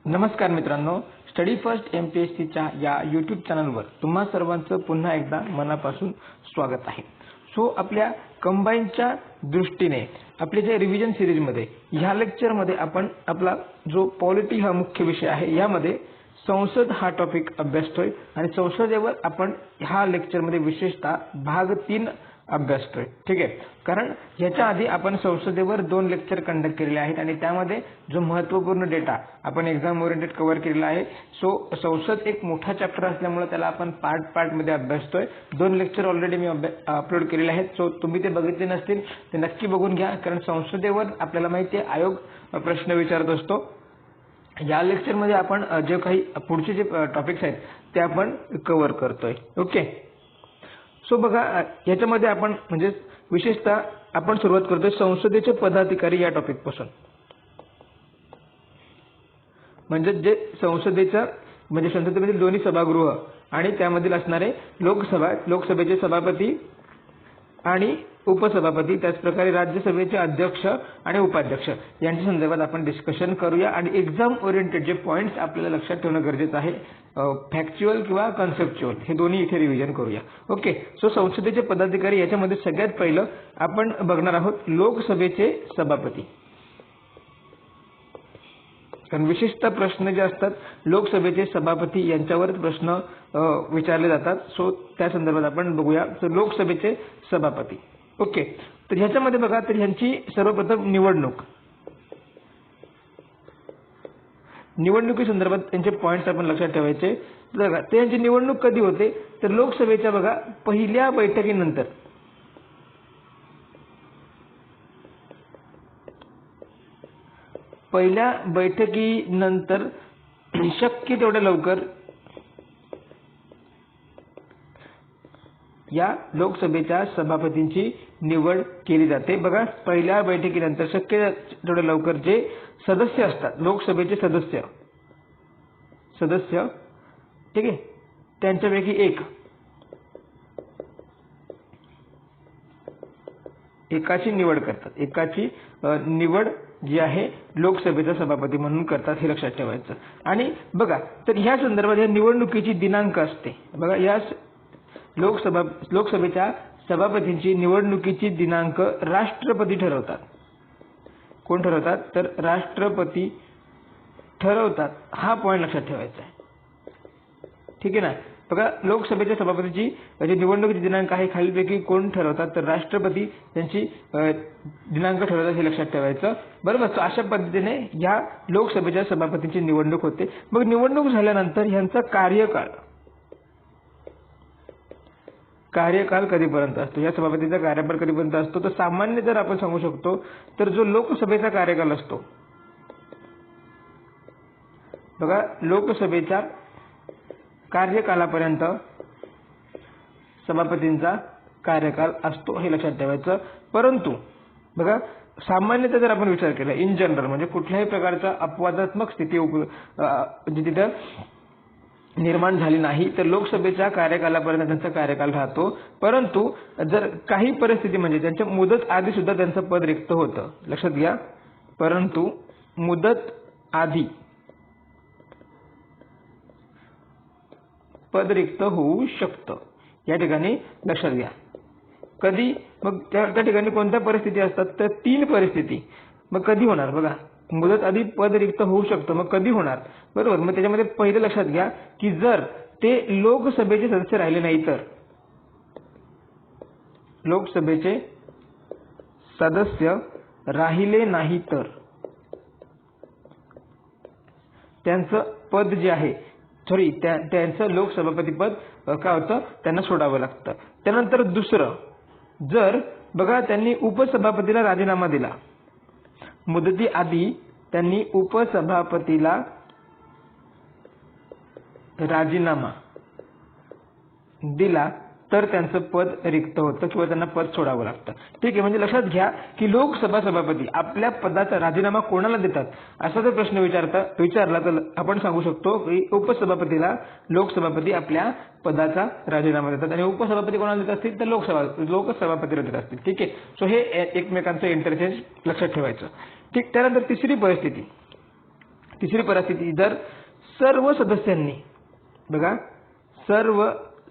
नमस्कार मित्रांनो, study first MPSCच्या या यूट्यूब चॅनलवर तुम्हा सर्वांचं पुन्हा एकदा मनापासून स्वागत आहे। आपल्या कंबाईनच्या दृष्टीने आपले जे रिव्हिजन सिरीज मध्ये ह्या लेक्चर मध्ये आपण आपला जो पॉलिटी हा मुख्य विषय आहे यामध्ये संसद हा टॉपिक अभ्यासतोय आणि संसदेवर आपण ह्या लेक्चर मध्ये विशेषतः भाग 3 अभ्यासतोय। ठीक आहे, कारण याच्या आधी आपण संसदेवर 2 लेक्चर कंडक्ट केलेले आहेत आणि त्यामध्ये जो महत्त्वपूर्ण डेटा आपण एक्झाम ओरिएंटेड कव्हर केलेला आहे। संसद एक मोठा चॅप्टर असल्यामुळे त्याला आपण पार्ट मध्ये अभ्यासतोय। 2 लेक्चर ऑलरेडी मी अपलोड केलेले आहेत। तुम्ही ते बघितले नसतील ते नक्की बघून घ्या, कारण संसदेवर आपल्याला माहिती आहे आयोग प्रश्न विचारत असतो। या लेक्चर मध्ये आपण जे काही पुढचे जे टॉपिक्स आहेत ते आपण कव्हर करतोय। ओके, बघा याच्यामध्ये आपण म्हणजे विशेषतः आपण सुरुवात करतोय संसदेचे पदाधिकारी या टॉपिक पासून। म्हणजे जे संसदेमधील दोन्ही सभागृह आणि त्यामधील असणारे लोकसभेचे सभापती आणि उपसभापती, त्याचप्रकारे राज्यसभेचे अध्यक्ष आणि उपाध्यक्ष यांच्या संदर्भात आपण डिस्कशन करूया आणि एक्झाम ओरिएंटेड जे पॉइंट्स आपल्याला लक्षात ठेवणं गरजेचं आहे, फॅक्च्युअल किंवा कन्सेप्च्युअल, हे दोन्ही इथे रिव्हिजन करूया। ओके, संसदेचे पदाधिकारी याच्यामध्ये सगळ्यात पहिलं आपण बघणार आहोत लोकसभेचे सभापती। कारण विशिष्ट प्रश्न जे असतात लोकसभेचे सभापती यांच्यावरच प्रश्न विचारले जातात। त्या संदर्भात आपण बघूया लोकसभेचे सभापती। ओके, तर ह्याच्यामध्ये बघा तर ह्यांची सर्वप्रथम निवडणुकी संदर्भात त्यांचे पॉइंट्स आपण लक्षात ठेवायचे। बघा ते यांची निवडणूक कधी होते तर लोकसभेच्या बघा पहिल्या बैठकीनंतर शक्य तेवढ्या लवकर या लोकसभेच्या सभापतींची निवड केली जाते। बघा पहिल्या बैठकीनंतर शक्य तेवढ्या लवकर जे सदस्य असतात लोकसभेचे सदस्य ठीक आहे, त्यांच्यापैकी एकाची निवड करतात। एकाची निवड जी आहे लोकसभेचा सभापती म्हणून करतात, हे लक्षात ठेवायचं। आणि बघा तर ह्या संदर्भात या निवडणुकीची दिनांक असते। बघा या लोकसभेच्या सभापतींची निवडणुकीची दिनांक राष्ट्रपती ठरवतात। कोण ठरवतात तर राष्ट्रपती ठरवतात, हा पॉइंट लक्षात ठेवायचा आहे। ठीक आहे ना, बघा लोकसभेच्या सभापतीची जी निवडणुकीची दिनांक आहे खालीलपैकी कोण ठरवतात तर राष्ट्रपती त्यांची दिनांक ठरवतात, हे लक्षात ठेवायचं। बरोबर, अशा पद्धतीने या लोकसभेच्या सभापतींची निवडणूक होते। मग निवडणूक झाल्यानंतर यांचा कार्यकाल कधीपर्यंत असतो, या सभापतीचा कार्यकाळ कधीपर्यंत असतो तर सामान्य जर आपण सांगू शकतो तर जो लोकसभेचा कार्यकाल असतो, बघा लोकसभेच्या कार्यकालापर्यंत सभापतींचा कार्यकाल असतो, हे लक्षात ठेवायचं। परंतु बघा सामान्यतः जर आपण विचार केला इन जनरल म्हणजे कुठल्याही प्रकारचा अपवादात्मक स्थिती तिथं निर्माण झाली नाही तर लोकसभेच्या कार्यकालापर्यंत त्यांचा कार्यकाल राहतो। परंतु जर काही परिस्थिती म्हणजे त्यांच्या मुदत आधी सुद्धा त्यांचं पद रिक्त होतं, लक्षात घ्या, परंतु मुदत आधी पद रिक्त होऊ शकतं, या ठिकाणी लक्षात घ्या। कधी मग त्या ठिकाणी कोणत्या परिस्थिती असतात तर 3 परिस्थिती। मग कधी होणार बघा, मुदत आधी पद रिक्त होऊ शकतं, मग कधी होणार, बरोबर। मग त्याच्यामध्ये पहिले लक्षात घ्या की जर ते लोकसभेचे सदस्य राहिले नाही तर, लोकसभेचे सदस्य राहिले नाही तर त्यांचं पद जे आहे त्यांचं लोकसभापती पद काय होतं, त्यांना सोडावं लागतं। त्यानंतर दुसरं, जर बघा त्यांनी उपसभापतीला राजीनामा दिला, मुदती आधी त्यांनी उपसभापतीला राजीनामा दिला तर त्यांचं पद रिक्त होतं किंवा त्यांना पद सोडावं लागतं। ठीक आहे, म्हणजे लक्षात घ्या की लोकसभा सभापती आपल्या पदाचा राजीनामा कोणाला देतात असा जर प्रश्न विचारला तर आपण सांगू शकतो की उपसभापतीला लोकसभापती आपल्या पदाचा राजीनामा देतात आणि उपसभापती कोणाला देत असतील तर लोकसभापतीला देत असतील। ठीक आहे, हे एकमेकांचं इंटरचेंज लक्षात ठेवायचं। ठीक, त्यानंतर तिसरी परिस्थिती तिसरी परिस्थिती, जर सर्व सदस्यांनी बघा सर्व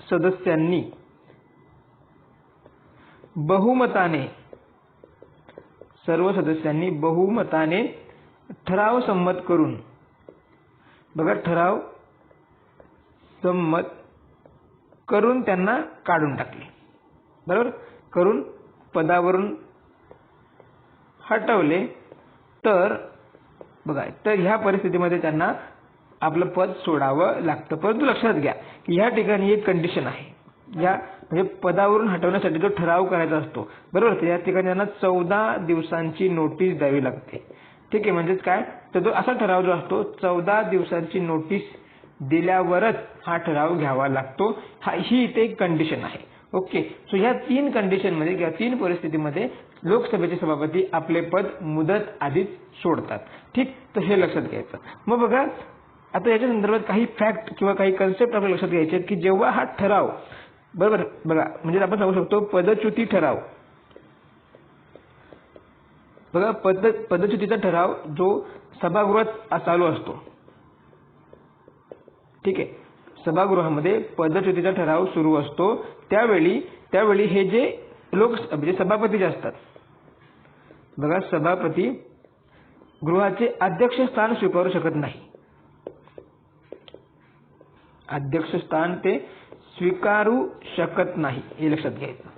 सदस्यांनी बहुमताने ठराव संमत करून बघा ठराव संमत करून त्यांना काढून टाकले, बरोबर, करून पदावरून हटवले, तर बघा तर ह्या परिस्थितीमध्ये त्यांना आपलं पद सोडावं लागतं. परंतु लक्षात घ्या की ह्या ठिकाणी एक कंडिशन आहे, या म्हणजे पदावरून हटवण्यासाठी जो ठराव करायचा असतो, बरोबर, तर या ठिकाणी त्यांना 14 दिवसांची नोटीस द्यावी लागते. ठीक आहे, म्हणजेच काय, तर तो असा ठराव जो असतो 14 दिवसांची नोटीस दिल्यावरच हा ठराव घ्यावा लागतो. ही इथे एक कंडिशन आहे. ओके, सो ह्या 3 कंडिशनमध्ये किंवा 3 परिस्थितीमध्ये लोकसभेचे सभापती आपले पद मुदत आधीच सोडतात. ठीक, तर हे लक्षात घ्यायचं. मग बघा आता याच्या संदर्भात काही फॅक्ट किंवा काही कन्सेप्ट आपल्याला लक्षात घ्यायचे आहेत की जेव्हा हा ठराव, बरोबर, बघा म्हणजे आपण सांगू शकतो पदच्युती ठराव, बघा पदच्युतीचा ठराव जो सभागृहात चालू असतो, ठीक आहे, सभागृहामध्ये पदच्युतीचा ठराव सुरू असतो, त्यावेळी हे जे म्हणजे सभापती जे असतात, बघा सभापती गृहाचे अध्यक्ष स्थान स्वीकारू शकत नाही, अध्यक्ष स्थान ते स्वीकारू शकत नाही, हे लक्षात घ्यायचं.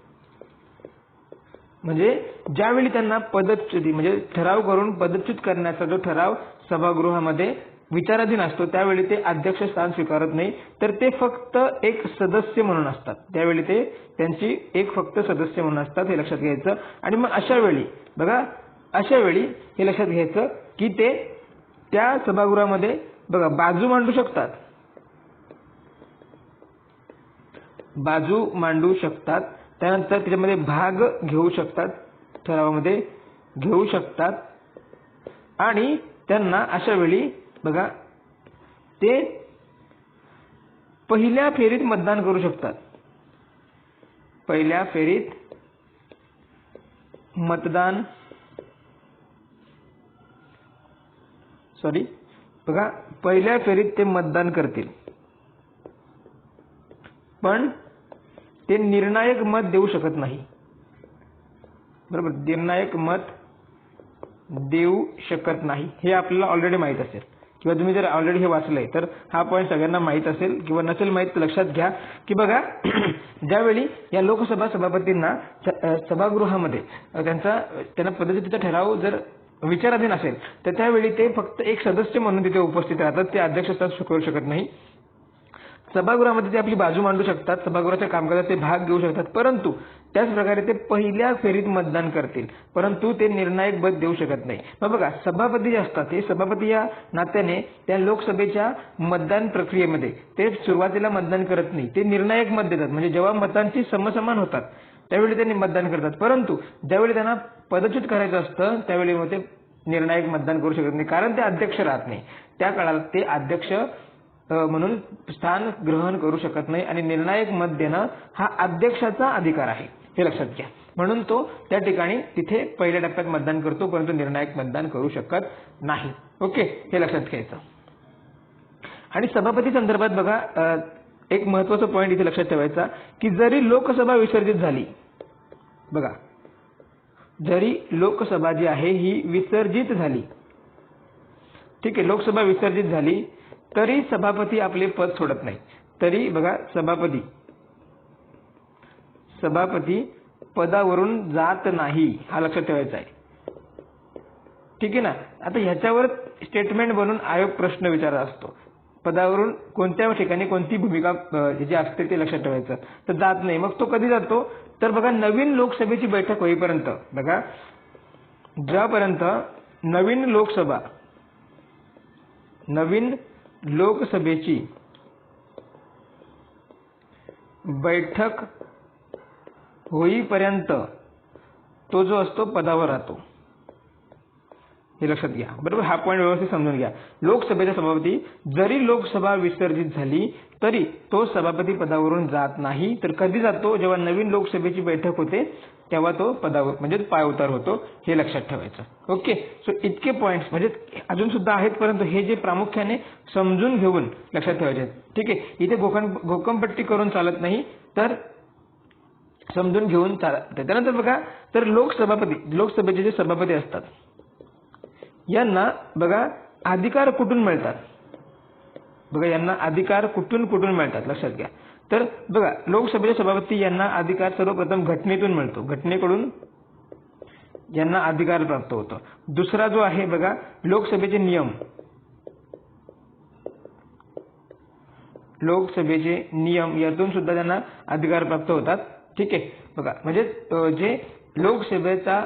म्हणजे ज्यावेळी त्यांना पदच्युती म्हणजे ठराव करून पदच्युत करण्याचा जो ठराव सभागृहामध्ये विचाराधीन असतो त्यावेळी ते अध्यक्ष स्थान स्वीकारत नाही, तर ते फक्त एक सदस्य म्हणून असतात, त्यावेळी ते त्यांची एक फक्त सदस्य म्हणून असतात, हे लक्षात घ्यायचं. आणि मग अशा वेळी बघा हे लक्षात घ्यायचं की ते त्या सभागृहामध्ये बघा बाजू मांडू शकतात, त्यानंतर त्याच्यामध्ये भाग घेऊ शकतात, ठरावामध्ये घेऊ शकतात, आणि त्यांना अशा वेळी बघा ते पहिल्या फेरीत मतदान करू शकतात, पहिल्या फेरीत ते मतदान करतील, पण ते निर्णायक मत देऊ शकत नाही, बरोबर, निर्णायक मत देऊ शकत नाही, हे आपल्याला ऑलरेडी माहित असेल किंवा तुम्ही जर ऑलरेडी हे वाचलंय तर हा पॉईंट सगळ्यांना माहित असेल किंवा नसेल माहित तर लक्षात घ्या की बघा ज्यावेळी या लोकसभा सभापतींना सभागृहामध्ये त्यांना पदच्युतीचा ठराव जर विचाराधीन असेल तर त्यावेळी ते फक्त एक सदस्य म्हणून तिथे उपस्थित राहतात, ते अध्यक्षस्थान स्वीकारू शकत नाही. सभागृहामध्ये ते आपली बाजू मांडू शकतात, सभागृहाच्या कामकाजात ते भाग घेऊ शकतात, परंतु त्याच प्रकारे ते पहिल्या फेरीत मतदान करतील, परंतु ते निर्णायक मत देऊ शकत नाही. मग बघा सभापती जे असतात ते सभापती या नात्याने त्या लोकसभेच्या मतदान प्रक्रियेमध्ये ते सुरुवातीला मतदान करत नाही, ते निर्णायक मत देतात. म्हणजे जेव्हा मतांची समसमान होतात त्यावेळी त्यांनी मतदान करतात, परंतु ज्यावेळी त्यांना पदच्युत करायचं असतं त्यावेळी मग ते निर्णायक मतदान करू शकत नाही, कारण ते अध्यक्ष राहत नाही. त्या काळात ते अध्यक्ष म्हणून स्थान ग्रहण करू शकत नाही आणि निर्णायक मत देणं हा अध्यक्षाचा अधिकार आहे, हे लक्षात घ्या. म्हणून तो त्या ठिकाणी तिथे पहिल्या टप्प्यात मतदान करतो, परंतु निर्णायक मतदान करू शकत नाही. ओके, हे लक्षात घ्यायचं. आणि सभापती संदर्भात बघा एक महत्त्वाचा पॉईंट इथे लक्षात ठेवायचा की जरी लोकसभा विसर्जित झाली, बघा जरी लोकसभा जी आहे ही विसर्जित झाली, ठीक आहे, लोकसभा विसर्जित झाली तरी सभापती आपले पद सोडत नाही, तरी बघा सभापती पदावरून जात नाही, हा लक्षात ठेवायचा आहे. ठीक आहे ना. आता ह्याच्यावर स्टेटमेंट बनवून आयोग प्रश्न विचारत असतो, पदावरून कोणत्या ठिकाणी कोणती भूमिका जी असते ते लक्षात ठेवायचं, तर जात नाही. मग तो कधी जातो तर बघा नवीन लोकसभेची बैठक होईपर्यंत, बघा ज्यापर्यंत नवीन लोकसभेची बैठक होईपर्यंत तो जो असतो पदावर राहतो, हे लक्षात घ्या, बरोबर. हा पॉईंट व्यवस्थित समजून घ्या. लोकसभेचा सभापती जरी लोकसभा विसर्जित झाली तरी तो सभापती पदावरून जात नाही. तर कधी जातो? जेव्हा नवीन लोकसभेची बैठक होते तेव्हा तो पदावर म्हणजे पायउतार होतो. हे लक्षात ठेवायचं. ओके. सो इतके पॉईंट्स म्हणजे अजून सुद्धा आहेत, परंतु हे जे प्रामुख्याने समजून घेऊन लक्षात ठेवायचे आहेत. ठीक आहे. इथे घोकमपट्टी करून चालत नाही, तर समजून घेऊन चालत. त्यानंतर बघा, तर लोकसभेचे जे सभापती असतात यांना बघा अधिकार कुठून मिळतात? बघा, यांना अधिकार कुठून मिळतात लक्षात घ्या. तर बघा, लोकसभेचे सभापती यांना अधिकार सर्वप्रथम घटनेतून मिळतो. घटनेकडून यांना अधिकार प्राप्त होतो. दुसरा जो आहे बघा, लोकसभेचे नियम यातून सुद्धा त्यांना अधिकार प्राप्त होतात. ठीक आहे. बघा, म्हणजे जे लोकसभेचा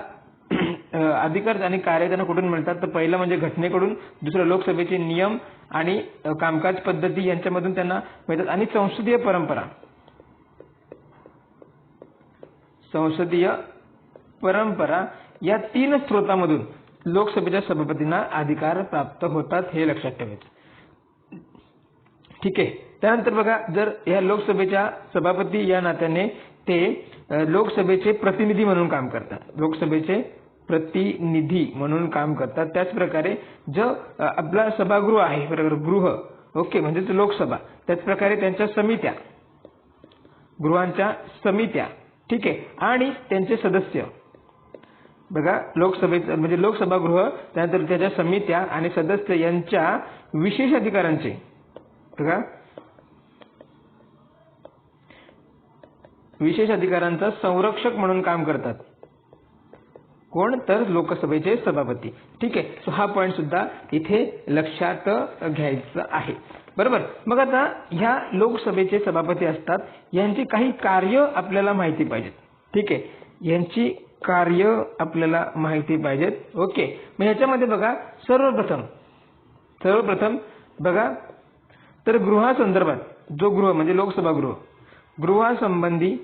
अधिकार आणि कार्य त्यांना कुठून मिळतात? तर पहिलं म्हणजे घटनेकडून, दुसरं लोकसभेचे नियम आणि कामकाज पद्धती यांच्यामधून त्यांना मिळतात, आणि संसदीय परंपरा या 3 स्रोतांमधून लोकसभेच्या सभापतींना अधिकार प्राप्त होतात. हे लक्षात ठेवायचं. ठीक आहे. त्यानंतर बघा, जर या लोकसभेच्या सभापती या नात्याने ते लोकसभेचे प्रतिनिधी म्हणून काम करतात. लोकसभेचे प्रतिनिधी म्हणून काम करतात. त्याचप्रकारे जो आपला सभागृह आहे, बरोबर, गृह, ओके, म्हणजेच लोकसभा, त्याचप्रकारे त्यांच्या गृहांच्या समित्या, ठीक आहे, आणि त्यांचे सदस्य. बघा, लोकसभेचं म्हणजे लोकसभागृह, त्यानंतर त्याच्या समित्या आणि सदस्य यांच्या विशेष अधिकारांचे, बघा, विशेष अधिकारांचा संरक्षक म्हणून काम करतात. कोण? तर लोकसभेचे सभापती. ठीक आहे. सो हा पॉईंट सुद्धा इथे लक्षात घ्यायचा आहे, बरोबर. मग आता ह्या लोकसभेचे सभापती असतात, यांची काही कार्य आपल्याला माहिती पाहिजेत. ठीक आहे. यांची कार्य आपल्याला माहिती पाहिजेत. ओके. मग ह्याच्यामध्ये बघा, सर्वप्रथम बघा, तर गृहासंदर्भात जो गृह म्हणजे लोकसभागृह, गृहासंबंधी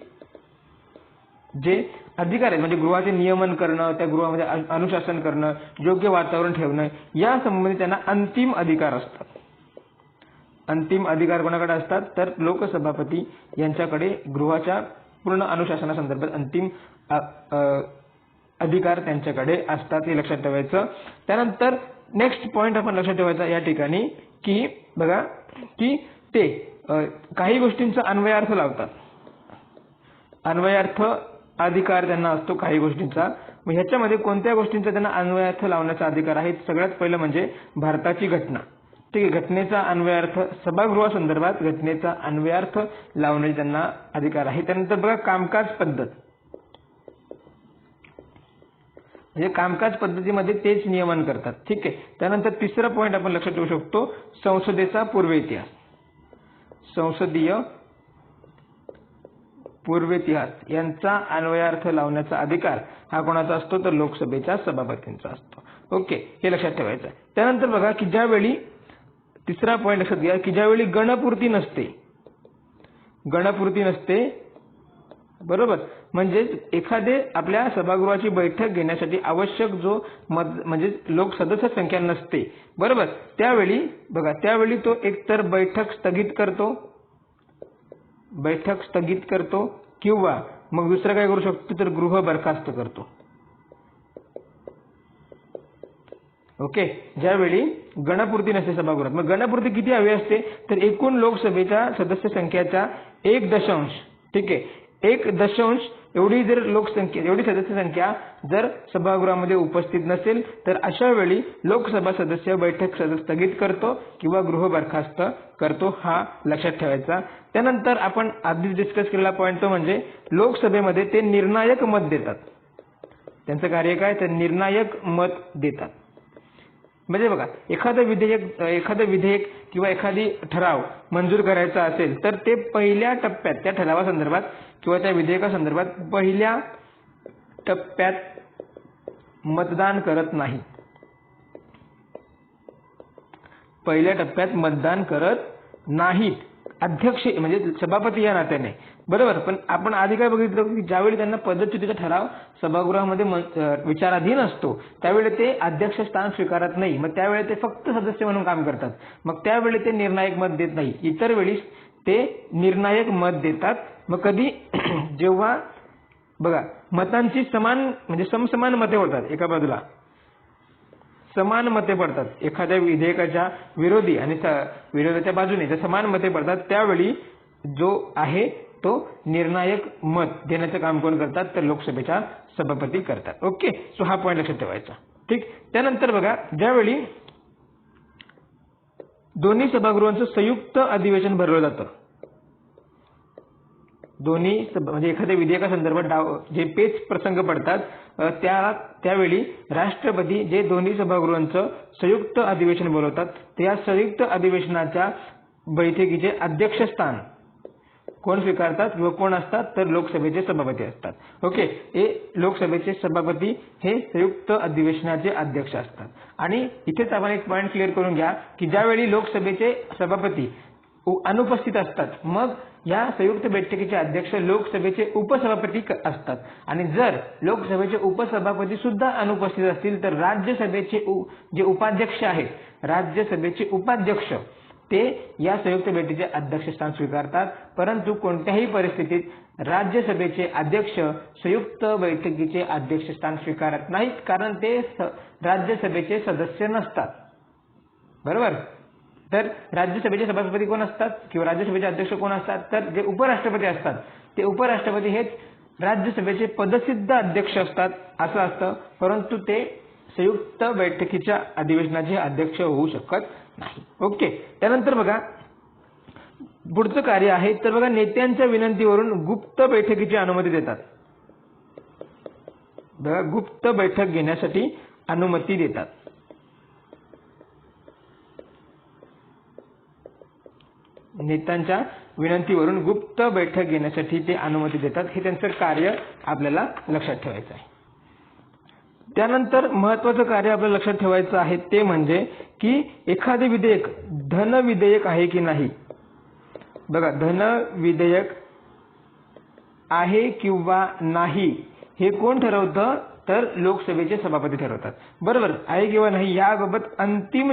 जे अधिकार आहेत, म्हणजे गृहाचे नियमन करणं, त्या गृहामध्ये अनुशासन करणं, योग्य वातावरण ठेवणं, या संबंधी त्यांना अंतिम अधिकार असतात. अंतिम अधिकार कोणाकडे असतात? तर लोकसभापती यांच्याकडे गृहाच्या पूर्ण अनुशासनासंदर्भात अंतिम अधिकार त्यांच्याकडे असतात. हे लक्षात ठेवायचं. त्यानंतर नेक्स्ट पॉईंट आपण लक्षात ठेवायचा या ठिकाणी, की बघा, की ते काही गोष्टींचा अन्वयार्थ लावतात. अन्वयार्थ अधिकार त्यांना असतो काही गोष्टींचा. मग ह्याच्यामध्ये कोणत्या गोष्टींचा त्यांना अन्वयार्थ लावण्याचा अधिकार आहे? सगळ्यात पहिलं म्हणजे भारताची घटना. ठीक आहे. घटनेचा अन्वयार्थ, सभागृहासंदर्भात घटनेचा अन्वयार्थ लावण्याचा त्यांना अधिकार आहे. त्यानंतर बघा, कामकाज पद्धत, म्हणजे कामकाज पद्धतीमध्ये तेच नियमन करतात. ठीक आहे. त्यानंतर तिसरा पॉईंट आपण लक्षात ठेवू शकतो, संसदेचा पूर्व इतिहास. संसदीय पूर्व इतिहास यांचा अन्वयार्थ लावण्याचा अधिकार हा कोणाचा असतो? तर लोकसभेच्या सभापतींचा असतो. ओके. हे लक्षात ठेवायचं. त्यानंतर बघा, की ज्यावेळी, तिसरा पॉईंट लक्षात घ्या, की ज्यावेळी गणपूर्ती नसते, बरोबर, म्हणजे एखादे आपल्या सभागृहाची बैठक घेण्यासाठी आवश्यक जो म्हणजे लोक सदस्य संख्या नसते, बरोबर, त्यावेळी बघा, त्यावेळी तो एकतर बैठक स्थगित करतो किंवा मग दुसरं काय करू शकतो? तर गृह बरखास्त करतो. ओके. ज्यावेळी गणपूर्ती नसते सभागृहात. मग गणपूर्ती किती हवी असते? तर एकूण लोकसभेच्या सदस्य संख्येच्या 1.5, ठीक आहे, 1.5 एवढी जर एवढी सदस्य संख्या जर सभागृहामध्ये उपस्थित नसेल, तर अशा वेळी लोकसभा सदस्य बैठक स्थगित करतो किंवा गृह बरखास्त करतो. हा लक्षात ठेवायचा. त्यानंतर आपण आधीच डिस्कस केलेला पॉईंट तो म्हणजे लोकसभेमध्ये ते निर्णायक मत देतात. त्यांचं कार्य काय? तर निर्णायक मत देतात. म्हणजे बघा, एखादं विधेयक किंवा एखादी ठराव मंजूर करायचा असेल, तर ते पहिल्या टप्प्यात त्या ठरावासंदर्भात किंवा त्या विधेयकासंदर्भात पहिल्या टप्प्यात मतदान करत नाही. पहिल्या टप्प्यात मतदान करत नाहीत. अध्यक्ष म्हणजे सभापती या नात्याने बरोबर. पण आपण आधी काय बघितलं की ज्यावेळी त्यांना पदच्युतीचा ठराव सभागृहामध्ये विचाराधीन असतो त्यावेळी ते अध्यक्ष स्थान स्वीकारत नाही, मग त्यावेळी ते फक्त सदस्य म्हणून काम करतात, मग त्यावेळी ते निर्णायक मत देत नाही. इतर वेळी ते निर्णायक मत देतात. मग कधी जेव्हा बघा मतांची समान म्हणजे समसमान मते होतात, एका बाजूला समान मते पडतात, एखाद्या विधेयकाच्या विरोधी आणि विरोधाच्या बाजूने जर समान मते पडतात त्यावेळी जो आहे तो निर्णायक मत देण्याचं काम कोण करतात तर लोकसभेच्या सभापती करतात. ओके, सो हा पॉईंट लक्षात ठेवायचा. ठीक. त्यानंतर बघा ज्यावेळी दोन्ही सभागृहांचं संयुक्त अधिवेशन भरवलं जातं, दोन्ही म्हणजे एखाद्या विधेयकासंदर्भात जे पेच प्रसंग पडतात त्यावेळी राष्ट्रपती जे दोन्ही सभागृहांचं संयुक्त अधिवेशन बोलवतात त्या संयुक्त अधिवेशनाच्या बैठकीचे अध्यक्षस्थान कोण स्वीकारतात किंवा कोण असतात तर लोकसभेचे सभापती असतात. ओके, हे लोकसभेचे सभापती हे संयुक्त अधिवेशनाचे अध्यक्ष असतात. आणि इथेच आपण एक पॉईंट क्लिअर करून घ्या की ज्यावेळी लोकसभेचे सभापती अनुपस्थित असतात मग या संयुक्त बैठकीचे अध्यक्ष लोकसभेचे उपसभापती असतात. आणि जर लोकसभेचे उपसभापती सुद्धा अनुपस्थित असतील तर राज्यसभेचे जे उपाध्यक्ष आहेत, राज्यसभेचे उपाध्यक्ष ते या संयुक्त बैठकीचे अध्यक्षस्थान स्वीकारतात. परंतु कोणत्याही परिस्थितीत राज्यसभेचे अध्यक्ष संयुक्त बैठकीचे अध्यक्षस्थान स्वीकारत नाहीत, कारण ते राज्यसभेचे सदस्य नसतात. बरोबर. तर राज्यसभेचे सभापती कोण असतात किंवा राज्यसभेचे अध्यक्ष कोण असतात तर जे उपराष्ट्रपती असतात, ते उपराष्ट्रपती हेच राज्यसभेचे पदसिद्ध अध्यक्ष असतात असं असतं. परंतु ते संयुक्त बैठकीच्या अधिवेशनाचे अध्यक्ष होऊ शकत नाही. ओके. त्यानंतर बघा पुढचं कार्य आहे तर बघा नेत्यांच्या विनंतीवरून गुप्त बैठकीची अनुमती देतात. बघा गुप्त बैठक घेण्यासाठी अनुमती देतात. नेत्यांच्या विनंतीवरून गुप्त बैठक घेण्यासाठी ते अनुमती देतात. हे त्यांचं कार्य आपल्याला लक्षात ठेवायचं आहे. त्यानंतर महत्वाचं कार्य आपल्याला लक्षात ठेवायचं आहे ते म्हणजे की एखादे विधेयक धन विधेयक आहे की नाही. बघा धन विधेयक आहे किंवा नाही हे कोण ठरवतं तर लोकसभेचे सभापती ठरवतात. बरोबर. आहे किंवा नाही याबाबत अंतिम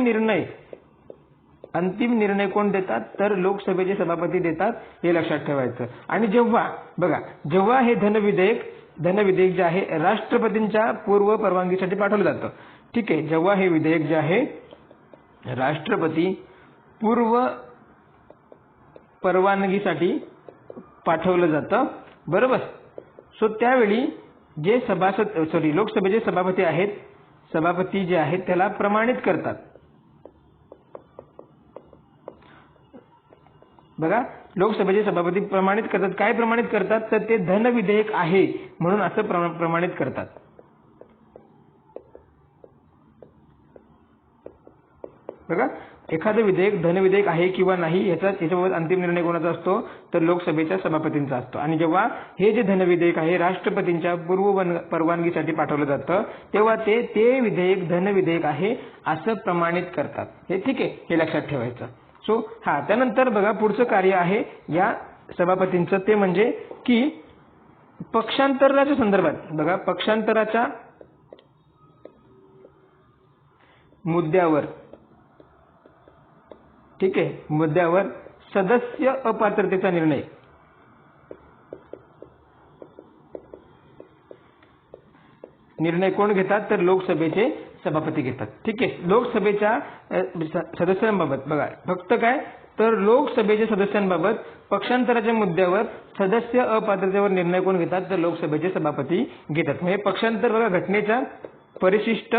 निर्णय कोण देतात तर लोकसभेचे सभापती देतात, हे लक्षात ठेवायचं. आणि जेव्हा हे धनविधेयक जे आहे राष्ट्रपतींच्या पूर्व परवानगीसाठी पाठवलं जातं. ठीक आहे. जेव्हा हे विधेयक जे आहे राष्ट्रपती पूर्व परवानगीसाठी पाठवलं जातं. बरोबर. सो त्यावेळी जे लोकसभेचे सभापती आहेत, सभापती जे आहेत त्याला प्रमाणित करतात. बघा लोकसभेचे सभापती प्रमाणित करतात. काय प्रमाणित करतात तर ते धन विधेयक आहे म्हणून असं प्रमाणित करतात. बघा एखादं विधेयक धन विधेयक आहे किंवा नाही याच्याबाबत अंतिम निर्णय कोणाचा असतो तर लोकसभेच्या सभापतींचा असतो. आणि जेव्हा हे जे धन विधेयक आहे राष्ट्रपतींच्या पूर्व परवानगीसाठी पाठवलं जातं तेव्हा ते विधेयक धन विधेयक आहे असं प्रमाणित करतात. हे ठीक आहे, हे लक्षात ठेवायचं. सो त्यानंतर बघा पुढचं कार्य आहे या सभापतींचं ते म्हणजे की पक्षांतराच्या संदर्भात बघा पक्षांतराच्या मुद्द्यावर ठीक आहे मुद्द्यावर सदस्य अपात्रतेचा निर्णय कोण घेतात तर लोकसभेचे सभापती घेतात. ठीक आहे. लोकसभेच्या सदस्यांबाबत बघा फक्त काय तर लोकसभेच्या सदस्यांबाबत पक्षांतराच्या मुद्द्यावर सदस्य अपात्रतेवर निर्णय कोण घेतात तर लोकसभेचे सभापती घेतात. म्हणजे पक्षांतर बघा घटनेच्या परिशिष्ट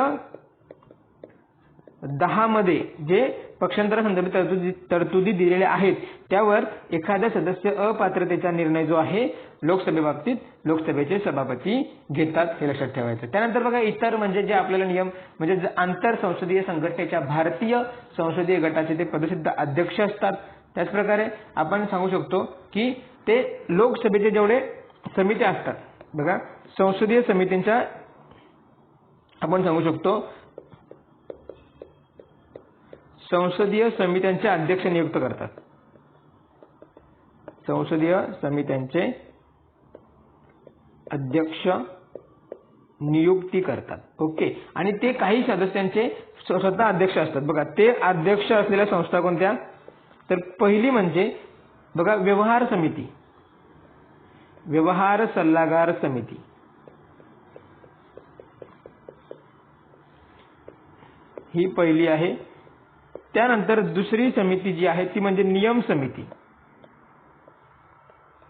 10 मध्ये जे पक्षांतरासंदर्भात तरतुदी दिलेल्या आहेत त्यावर एखाद्या सदस्य अपात्रतेचा निर्णय जो आहे लोकसभेबाबतीत लोकसभेचे सभापती घेतात, हे लक्षात ठेवायचं. त्यानंतर बघा इतर म्हणजे जे आपल्याला नियम म्हणजे आंतर संसदीय संघटनेच्या भारतीय संसदीय गटाचे ते पदसिद्ध अध्यक्ष असतात. त्याचप्रकारे आपण सांगू शकतो की ते लोकसभेचे जेवढे समित्या असतात बघा संसदीय समितींच्या आपण सांगू शकतो संसदीय समित्यांचे अध्यक्ष नियुक्त करतात. संसदीय समित्यांचे अध्यक्ष नियुक्ती करतात. ओके. आणि ते काही सदस्यांचे स्वतः अध्यक्ष असतात. बघा, ते अध्यक्ष असलेल्या संस्था कोणत्या? तर पहिली म्हणजे बघा व्यवहार समिती, व्यवहार सल्लागार समिती. ही पहिली आहे. त्यानंतर दुसरी समिती जी आहे ती म्हणजे नियम समिती.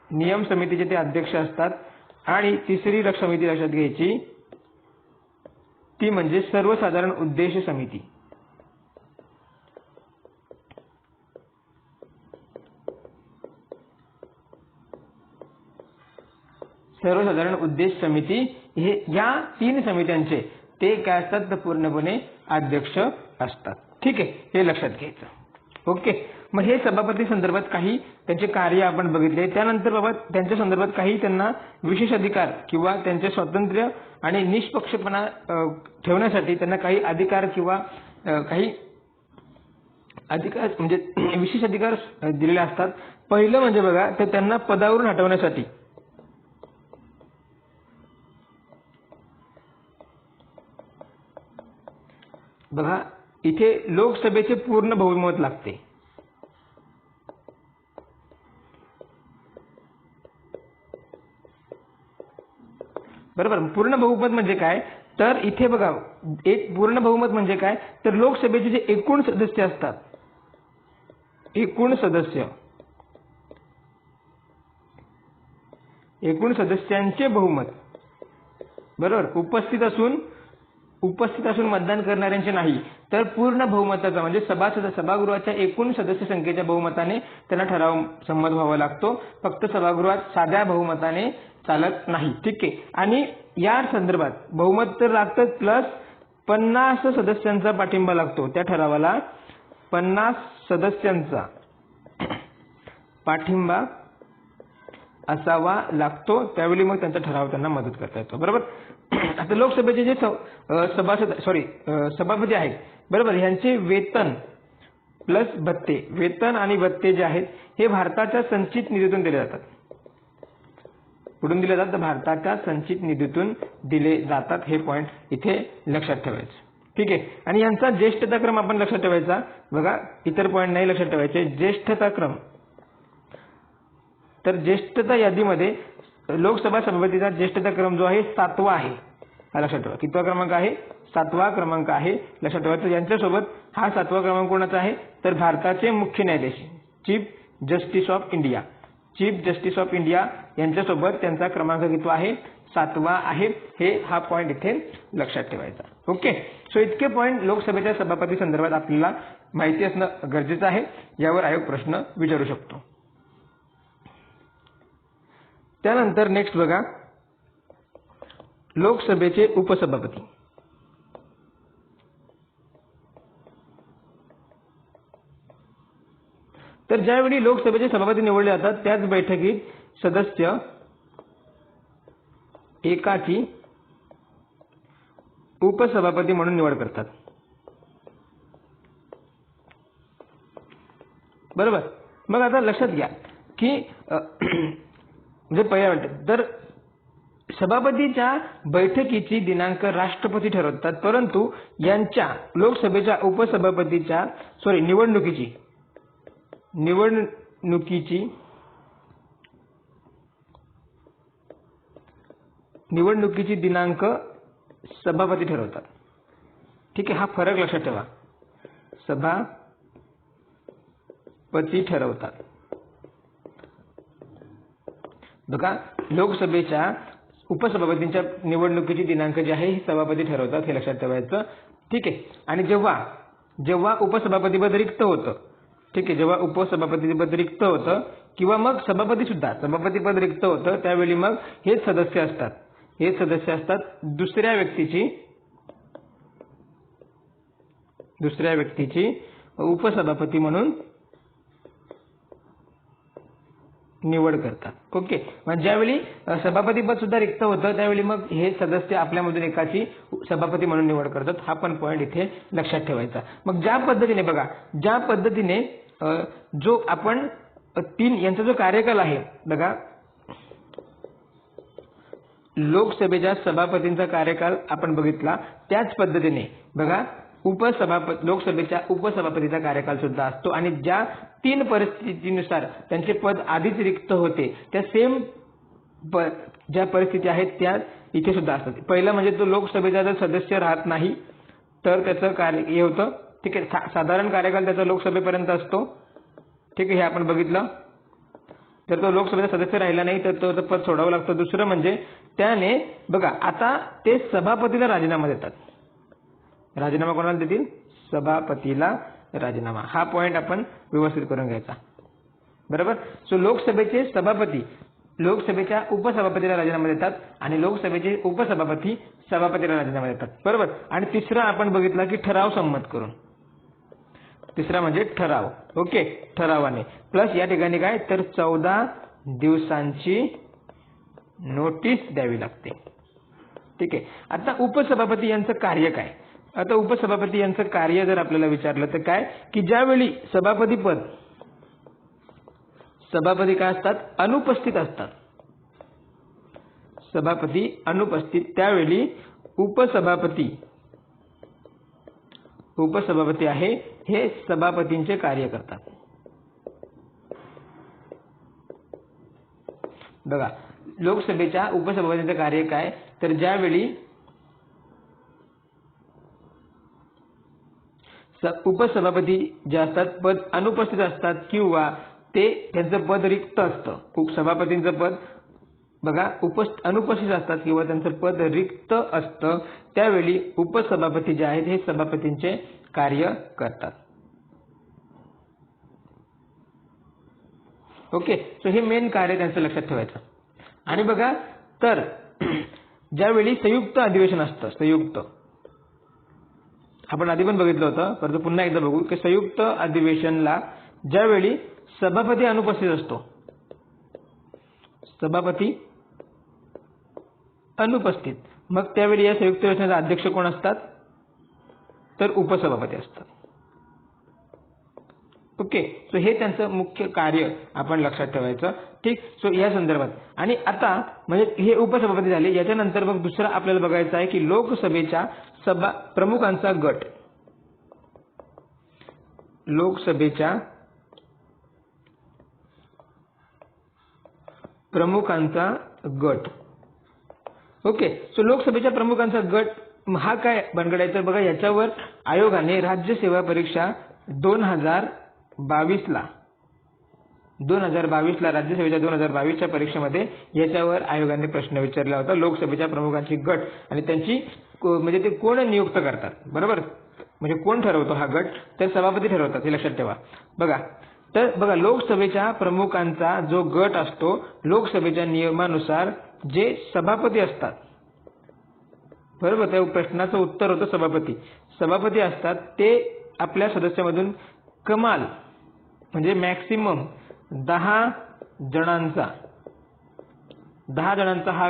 नियम समितीचे ते अध्यक्ष असतात. आणि तिसरी समिती लक्षात घ्यायची ती म्हणजे सर्वसाधारण उद्देश समिती. सर्वसाधारण उद्देश समिती हे या 3 समित्यांचे ते काय असतात तर पूर्णपणे अध्यक्ष असतात. ठीक आहे, हे लक्षात घ्यायचं. ओके. मग हे सभापती संदर्भात काही त्यांचे कार्य आपण बघितले. त्यानंतर बाबा त्यांच्या संदर्भात काही त्यांना विशेष अधिकार किंवा त्यांचे स्वातंत्र्य आणि निष्पक्षपणा ठेवण्यासाठी त्यांना काही अधिकार किंवा काही अधिकार म्हणजे विशेष अधिकार दिलेले असतात. पहिलं म्हणजे बघा तर त्यांना पदावरून हटवण्यासाठी बघा इथे लोकसभेचे पूर्ण बहुमत लागते. बरोबर. पूर्ण बहुमत म्हणजे काय तर इथे बघा एक पूर्ण बहुमत म्हणजे काय तर लोकसभेचे जे एकूण सदस्य असतात, एकूण सदस्यांचे बहुमत, बरोबर, उपस्थित असून मतदान करणाऱ्यांचे नाही तर पूर्ण बहुमताचा म्हणजे सभागृहाच्या एकूण सदस्य संख्येच्या बहुमताने त्यांना ठराव संमत व्हावा लागतो. फक्त सभागृहात साध्या बहुमताने चालत नाही. ठीक आहे. आणि या संदर्भात बहुमत तर लागतंच प्लस 50 सदस्यांचा पाठिंबा लागतो. त्या ठरावाला 50 सदस्यांचा पाठिंबा असावा लागतो. त्यावेळी मग त्यांचा ठराव त्यांना मदत करता येतो. बरोबर. आता लोकसभेचे जे सभापती आहेत, बरोबर, यांचे वेतन प्लस भत्ते, वेतन आणि भत्ते जे आहेत हे भारताच्या संचित निधीतून दिले जातात. कुठून दिले जातात? भारताच्या संचित निधीतून दिले जातात. हे पॉईंट इथे लक्षात ठेवायचं. ठीक आहे. आणि यांचा ज्येष्ठता क्रम आपण लक्षात ठेवायचा. बघा इतर पॉईंट नाही लक्षात ठेवायचे. ज्येष्ठता क्रम, तर ज्येष्ठता यादीमध्ये लोकसभा सभापतीचा ज्येष्ठता क्रम जो आहे 7वा आहे. हा लक्षात ठेवा. कितवा क्रमांक आहे? 7वा क्रमांक आहे. लक्षात ठेवायचं. यांच्यासोबत हा 7वा क्रमांक कोणाचा आहे तर भारताचे मुख्य न्यायाधीश chief justice of India, chief justice of India यांच्यासोबत त्यांचा क्रमांक कितवा आहे? 7वा आहे. हा पॉईंट इथे लक्षात ठेवायचा. ओके. सो इतके पॉईंट लोकसभेच्या सभापती संदर्भात आपल्याला माहिती असणं गरजेचं आहे. यावर आयोग प्रश्न विचारू शकतो. त्यानंतर नेक्स्ट बघा लोकसभेचे उपसभापती. तर ज्यावेळी लोकसभेचे सभापती निवडले जातात त्याच बैठकीत सदस्य एकाची उपसभापती म्हणून निवड करतात. बरोबर. मग आता लक्षात घ्या की म्हणजे पहिल्या तर सभापतीच्या बैठकीची दिनांक राष्ट्रपती ठरवतात, परंतु यांच्या लोकसभेच्या उपसभापतीच्या निवडणुकीची दिनांक सभापती ठरवतात. ठीक आहे. हा फरक लक्षात ठेवा. सभापती ठरवतात. बघा लोकसभेच्या उपसभापतींच्या निवडणुकीची दिनांक जे आहे हे सभापती ठरवतात. हे लक्षात ठेवायचं. ठीक आहे. आणि जेव्हा उपसभापतीपद रिक्त होतं, ठीक आहे, जेव्हा उपसभापतीपद रिक्त होतं किंवा मग सभापतीपद रिक्त होतं त्यावेळी मग हेच सदस्य असतात दुसऱ्या व्यक्तीची उपसभापती म्हणून निवड करतात. ओके. म्हणजे ज्यावेळी सभापतीपद सुद्धा रिक्त होतं त्यावेळी मग हे सदस्य आपल्यामधून एकाची सभापती म्हणून निवड करतात. हा पण पॉईंट इथे लक्षात ठेवायचा. मग ज्या पद्धतीने जो आपण तीन यांचा जो कार्यकाल आहे बघा, लोकसभेच्या सभापतींचा कार्यकाल आपण बघितला, त्याच पद्धतीने बघा लोकसभेच्या उपसभापतीचा कार्यकाल सुद्धा असतो आणि ज्या तीन परिस्थितीनुसार त्यांचे पद आधीच रिक्त होते त्या सेम ज्या परिस्थिती आहेत त्या इथे सुद्धा असतात. पहिला म्हणजे तो लोकसभेचा जर सदस्य राहत नाही तर त्याचं कार्य हे होतं, ठीक आहे, साधारण कार्यकाल त्याचा लोकसभेपर्यंत असतो, ठीक आहे, हे आपण बघितलं. जर तो लोकसभेचा सदस्य राहिला नाही तर तो पद सोडावं लागतं. दुसरं म्हणजे त्याने बघा आता ते सभापतीला राजीनामा देतात. राजीनामा कोणाला देतील? सभापतीला राजीनामा. हा पॉइंट आपण व्यवस्थित करून घ्यायचा, बरोबर. सो लोकसभेचे सभापती लोकसभेच्या उपसभापतीला राजीनामा देतात आणि लोकसभेचे उपसभापती सभापतीला राजीनामा देतात, बरोबर. आणि तिसरा आपण बघितला की ठराव संमत करून. तिसरा म्हणजे ठराव, ओके, ठरावाने प्लस या ठिकाणी काय तर 14 दिवसांची नोटीस द्यावी लागते, ठीक आहे. आता उपसभापती यांचं कार्य काय? आता उपसभापती यांचं कार्य जर आपल्याला विचारलं तर काय की ज्यावेळी सभापती काय असतात? अनुपस्थित असतात. सभापती अनुपस्थित, त्यावेळी उपसभापती आहे हे सभापतींचे कार्य करतात. बघा लोकसभेच्या उपसभापतींचे कार्य काय तर ज्यावेळी उपसभापती जे असतात पद अनुपस्थित असतात किंवा त्यांचं पद रिक्त असतं. उपसभापतींचं पद बघा अनुपस्थित असतात किंवा त्यांचं पद रिक्त असतं, त्यावेळी उपसभापती जे आहेत हे सभापतींचे कार्य करतात. ओके, सो हे मेन कार्य त्यांचं लक्षात ठेवायचं. आणि बघा तर ज्यावेळी संयुक्त अधिवेशन असतं, संयुक्त आपण आधी पण बघितलं होतं, परंतु पुन्हा एकदा बघू की संयुक्त अधिवेशनला ज्यावेळी सभापती अनुपस्थित असतो, सभापती अनुपस्थित, मग त्यावेळी या संयुक्त अधिवेशनाचे अध्यक्ष कोण असतात तर उपसभापती असतात. ओके, सो हे त्यांचं मुख्य कार्य आपण लक्षात ठेवायचं, ठीक. सो या संदर्भात आणि आता म्हणजे हे उपसभापती झाले. याच्यानंतर मग दुसरा आपल्याला बघायचं आहे की लोकसभेच्या प्रमुखांचा गट. लोकसभेच्या प्रमुखांचा गट. ओके, सो लोकसभेच्या प्रमुखांचा गट हा काय बनगडायचा बघा. याच्यावर आयोगाने राज्यसेवा परीक्षा 2022ला राज्यसेवेच्या 2022च्या परीक्षेमध्ये याच्यावर आयोगाने प्रश्न विचारला होता. लोकसभेच्या प्रमुखांची गट आणि त्यांची म्हणजे ते कोण नियुक्त करतात, बरोबर. म्हणजे कोण ठरवतो हा गट तर सभापती ठरवतात, हे लक्षात ठेवा. बघा लोकसभेच्या प्रमुखांचा जो गट असतो, लोकसभेच्या नियमानुसार जे सभापती असतात, बरोबर, त्या प्रश्नाचं उत्तर होतं सभापती असतात, ते आपल्या सदस्यामधून कमाल म्हणजे मॅक्सिमम 10 जणांचा हा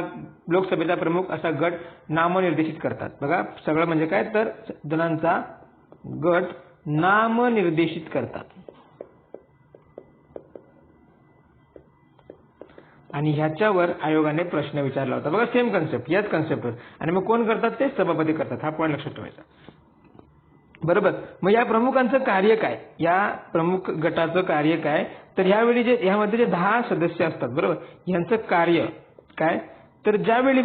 लोकसभेचा प्रमुख असा गट नामनिर्देशित करतात. बघा सगळं म्हणजे काय तर जणांचा गट नामनिर्देशित करतात आणि ह्याच्यावर आयोगाने प्रश्न विचारला होता. बघा सेम कन्सेप्ट, याच कन्सेप्टवर. आणि मग कोण करतात ते सभापती करतात. हा पॉईंट लक्षात ठेवायचा, बरोबर. मग या प्रमुखांचं कार्य काय, या प्रमुख गटाचं कार्य काय तर ह्यावेळी ह्यामध्ये जे 10 सदस्य असतात, बरोबर, यांचं कार्य काय तर ज्यावेळी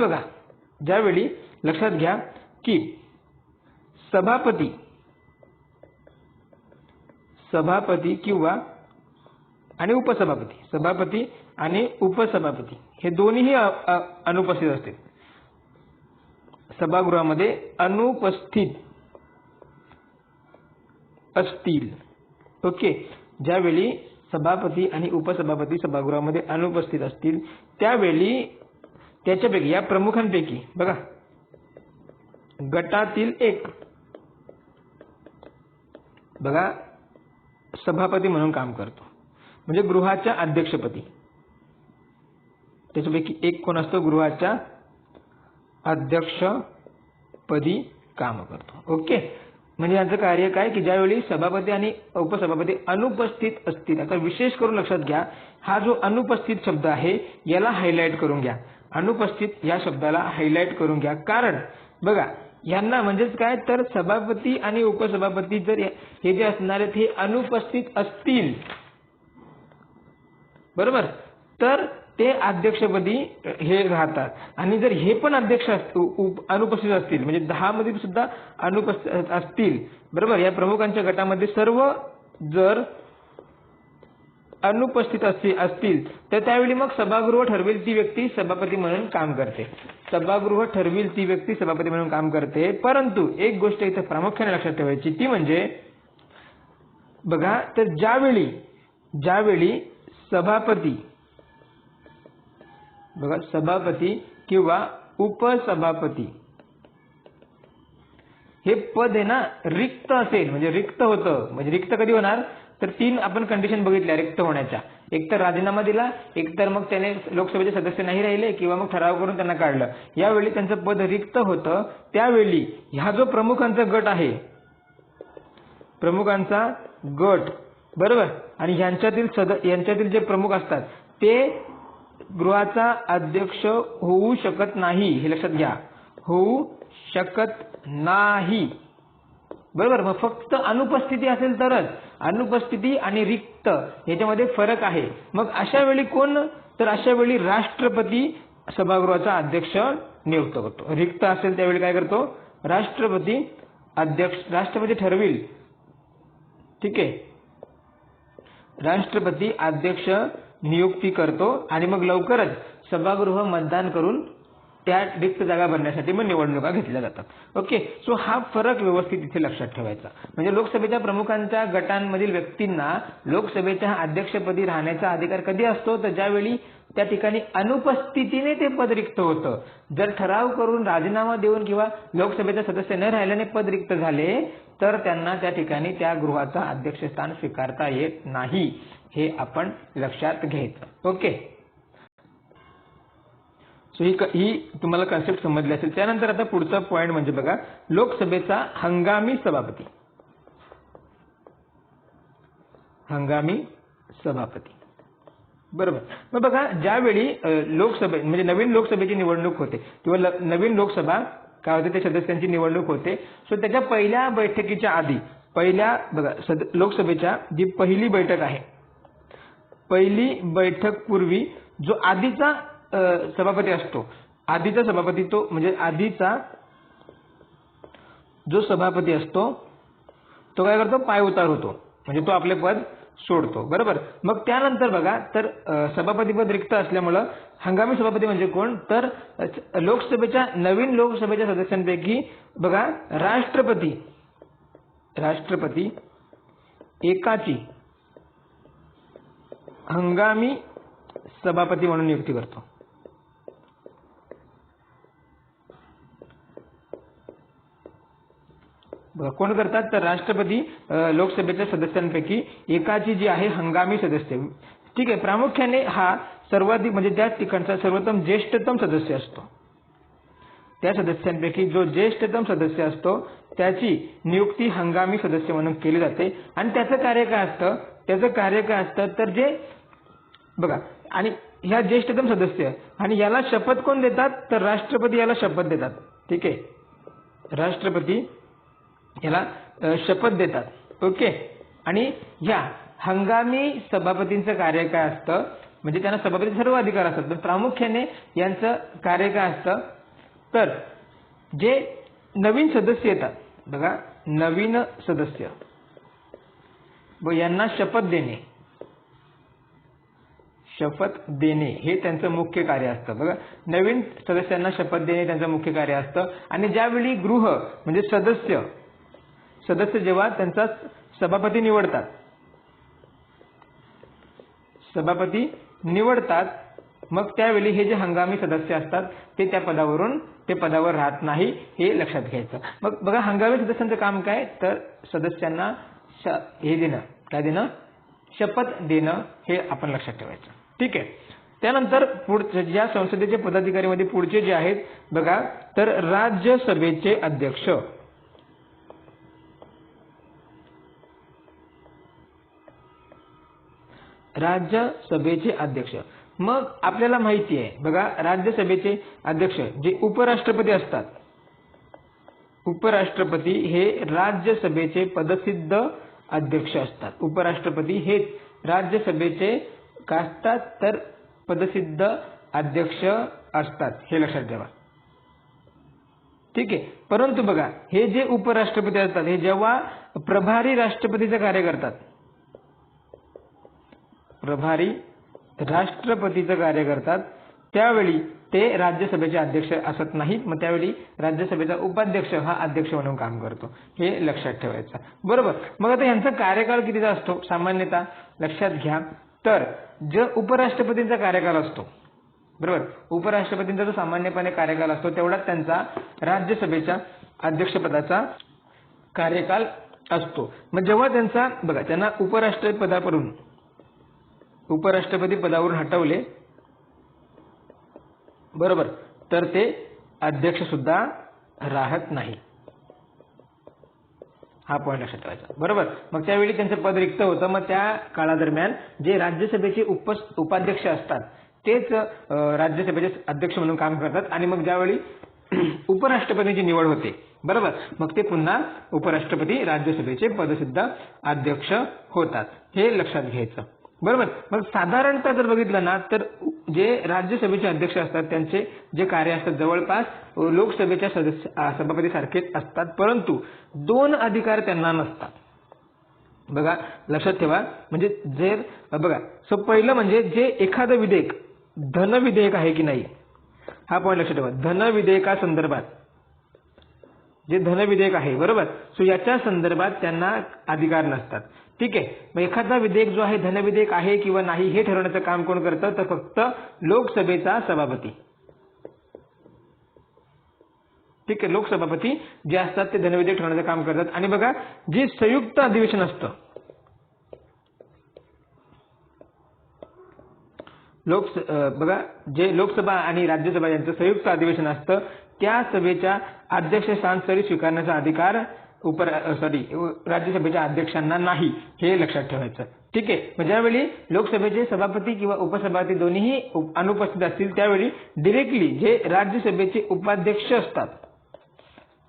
लक्षात घ्या की सभापती किंवा आणि सभापती आणि उपसभापती हे दोन्हीही अनुपस्थित असतील, सभागृहामध्ये अनुपस्थित असतील. ओके, ज्यावेळी सभापती आणि उपसभापती सभागृहामध्ये अनुपस्थित असतील त्यावेळी त्याच्यापैकी या प्रमुखांपैकी बघा गटातील एक बघा सभापती म्हणून काम करतो, म्हणजे गृहाच्या अध्यक्षपदी. त्याच्यापैकी एक कोण असतो? गृहाच्या अध्यक्षपदी काम करतो. ओके, म्हणजे यांचं कार्य काय की ज्यावेळी सभापती आणि उपसभापती अनुपस्थित असतील. आता विशेष करून लक्षात घ्या, हा जो अनुपस्थित शब्द आहे याला हायलाइट करून घ्या. अनुपस्थित या शब्दाला हायलाइट करून घ्या. कारण बघा यांना म्हणजेच काय तर सभापती आणि उपसभापती जर हे जे असणार आहेत हे अनुपस्थित असतील, बरोबर, तर ते अध्यक्षपदी हे राहतात. आणि जर हे पण अध्यक्ष अनुपस्थित असतील म्हणजे 10 मध्ये सुद्धा अनुपस्थित असतील, बरोबर, या प्रमुखांच्या गटामध्ये सर्व जर अनुपस्थित असतील तर त्यावेळी मग सभागृह ठरवेल ती व्यक्ती सभापती म्हणून काम करते. सभागृह ठरवेल ती व्यक्ती सभापती म्हणून काम करते. परंतु एक गोष्ट इथे प्रामुख्याने लक्षात ठेवायची ती म्हणजे बघा, तर ज्यावेळी सभापती किंवा उपसभापती हे पद आहे ना रिक्त असेल, म्हणजे रिक्त होतं, म्हणजे रिक्त कधी होणार तर 3 आपण कंडिशन बघितल्या रिक्त होण्याच्या. एक तर राजीनामा दिला, एक तर मग त्याने लोकसभेचे सदस्य नाही राहिले किंवा मग ठराव करून त्यांना काढलं. यावेळी त्यांचं पद रिक्त होतं. त्यावेळी हा जो प्रमुखांचा गट आहे, प्रमुखांचा गट, बरोबर, आणि यांच्यातील जे प्रमुख असतात ते गृहाचा अध्यक्ष होऊ शकत नाही. हे लक्षात घ्या, होऊ शकत नाही, बरोबर. मग फक्त अनुपस्थिती असेल तरच. अनुपस्थिती आणि रिक्त याच्यामध्ये फरक आहे. मग अशा वेळी कोण, तर अशा वेळी राष्ट्रपती सभागृहाचा अध्यक्ष नियुक्त करतो. रिक्त असेल त्यावेळी काय करतो राष्ट्रपती ठरविल, ठीक आहे, राष्ट्रपती अध्यक्ष नियुक्ती करतो आणि मग लवकरच सभागृह मतदान करून त्या रिक्त जागा भरण्यासाठी मग निवडणुका घेतल्या जातात. ओके, सो हा फरक व्यवस्थित इथे लक्षात ठेवायचा. म्हणजे लोकसभेच्या प्रमुखांच्या गटांमधील व्यक्तींना लोकसभेच्या अध्यक्षपदी राहण्याचा अधिकार कधी असतो तर ज्यावेळी त्या ठिकाणी अनुपस्थितीने ते पद रिक्त होतं. जर ठराव करून राजीनामा देऊन किंवा लोकसभेचा सदस्य न राहिल्याने पद रिक्त झाले तर त्यांना त्या ठिकाणी त्या गृहाचा अध्यक्षस्थान स्वीकारता येत नाही. हे आपण लक्षात घ्यायचं. ओके, सो ही तुम्हाला कन्सेप्ट समजली असेल. त्यानंतर आता पुढचा पॉइंट म्हणजे बघा, लोकसभेचा हंगामी सभापती. बरोबर. मग बघा, ज्यावेळी म्हणजे नवीन लोकसभेची निवडणूक होते किंवा नवीन लोकसभा काय होते ते सदस्यांची निवडणूक होते. सो त्याच्या पहिल्या बैठकीच्या आधी बघा लोकसभेच्या जी पहिली बैठक आहे, पहिली बैठक पूर्वी जो आधीचा सभापती असतो, आधीचा सभापती तो म्हणजे आधीचा जो सभापती असतो तो काय करतो पायउतार होतो, म्हणजे तो आपले पद सोडतो. बरोबर. मग त्यानंतर बघा तर सभापती पद रिक्त असल्यामुळं हंगामी सभापती म्हणजे कोण तर नवीन लोकसभेच्या सदस्यांपैकी बघा राष्ट्रपती एकाची हंगामी सभापती म्हणून नियुक्ती करतो. कोण करतात तर राष्ट्रपती लोकसभेच्या सदस्यांपैकी एकाची जी आहे हंगामी सदस्य, ठीक आहे, प्रामुख्याने हा सर्वाधिक म्हणजे त्या ठिकाणचा सर्वोत्तम ज्येष्ठतम सदस्य असतो. त्या सदस्यांपैकी जो ज्येष्ठतम सदस्य असतो त्याची नियुक्ती हंगामी सदस्य म्हणून केली जाते. आणि त्याचं कार्य काय असतं तर जे बघा, आणि ह्या ज्येष्ठतम सदस्य आणि याला शपथ कोण देतात तर राष्ट्रपती याला शपथ देतात. ठीक आहे, राष्ट्रपती याला शपथ देतात. ओके. आणि ह्या हंगामी सभापतींचं कार्य काय असतं म्हणजे त्यांना सभापतीचे सर्व अधिकार असतात, पण प्रामुख्याने यांचं कार्य काय असतं तर जे नवीन सदस्य येतात बघा, नवीन सदस्य व यांना शपथ देणे हे त्यांचं मुख्य कार्य असतं. बघा, नवीन सदस्यांना शपथ देणे त्यांचं मुख्य कार्य असतं. आणि ज्यावेळी गृह म्हणजे सदस्य जेव्हा त्यांचा सभापती निवडतात मग त्यावेळी हे जे हंगामी सदस्य असतात ते त्या पदावर राहत नाही, हे लक्षात घ्यायचं. मग बघा, हंगामी सदस्यांचं काम काय तर सदस्यांना हे देणं, काय देणं, शपथ देणं, हे आपण लक्षात ठेवायचं. ठीक आहे. त्यानंतर या संसदेचे पदाधिकारी मध्ये पुढचे जे आहेत बघा तर राज्यसभेचे अध्यक्ष. राज्यसभेचे अध्यक्ष. मग आपल्याला माहिती आहे बघा, राज्यसभेचे अध्यक्ष जे उपराष्ट्रपती असतात, उपराष्ट्रपती हे राज्यसभेचे पदसिद्ध अध्यक्ष असतात. उपराष्ट्रपती हेच राज्यसभेचे काय असतात तर पदसिद्ध अध्यक्ष असतात, हे लक्षात ठेवा. ठीक आहे. परंतु बघा, हे जे उपराष्ट्रपती असतात हे जेव्हा प्रभारी राष्ट्रपतीचं कार्य करतात, प्रभारी राष्ट्रपतीचं कार्य करतात, त्यावेळी ते राज्यसभेचे अध्यक्ष असत नाहीत. मग त्यावेळी राज्यसभेचा उपाध्यक्ष हा अध्यक्ष म्हणून काम करतो, हे लक्षात ठेवायचं. बरोबर. मग आता यांचा कार्यकाळ कितीचा असतो सामान्यतः लक्षात घ्या. तर जो उपराष्ट्रपतींचा कार्यकाळ असतो, बरोबर, उपराष्ट्रपतींचा जो सामान्यपणे कार्यकाळ असतो तेवढाच त्यांचा राज्यसभेच्या अध्यक्षपदाचा कार्यकाळ असतो. मग जेव्हा त्यांचा बघा, त्यांना उपराष्ट्रपती पदावरून हटवले, बरोबर, तर ते अध्यक्ष सुद्धा राहत नाही, हा पॉईंट लक्षात ठेवायचा. बरोबर. मग त्यावेळी त्यांचं पद रिक्त होतं. मग त्या काळादरम्यान जे राज्यसभेचे उपाध्यक्ष असतात तेच राज्यसभेचे अध्यक्ष म्हणून काम करतात. आणि मग ज्यावेळी उपराष्ट्रपतीची निवड होते, बरोबर, मग ते पुन्हा उपराष्ट्रपती राज्यसभेचे पदसिद्ध अध्यक्ष होतात, हे लक्षात घ्यायचं. बरोबर. मग साधारणतः जर बघितलं ना तर जे राज्यसभेचे अध्यक्ष असतात त्यांचे जे कार्य असतात जवळपास लोकसभेच्या सभापती सारखेच असतात, परंतु 2 अधिकार त्यांना नसतात. बघा लक्षात ठेवा. म्हणजे जर बघा, सो पहिलं म्हणजे जे एखादं विधेयक धनविधेयक आहे की नाही, हा पॉईंट लक्षात ठेवा. धनविधेयकासंदर्भात जे धनविधेयक आहे, बरोबर, सो याच्या संदर्भात त्यांना अधिकार नसतात. ठीक आहे. मग एखादा विधेयक जो आहे धनविधेयक आहे किंवा नाही हे ठरवण्याचं काम कोण करतं तर फक्त लोकसभेचा सभापती. ठीक आहे. लोकसभापती जे असतात ते धनविधेयक ठरवण्याचं काम करतात. आणि बघा, जे संयुक्त अधिवेशन असतं, बघा जे लोकसभा आणि राज्यसभा यांचं संयुक्त अधिवेशन असतं, त्या सभेच्या अध्यक्षस्थान सरी स्वीकारण्याचा अधिकार राज्यसभेच्या अध्यक्षांना नाही, हे लक्षात ठेवायचं. ठीक आहे. मग ज्यावेळी लोकसभेचे सभापती किंवा उपसभापती दोन्हीही अनुपस्थित असतील त्यावेळी डिरेक्टली जे राज्यसभेचे उपाध्यक्ष असतात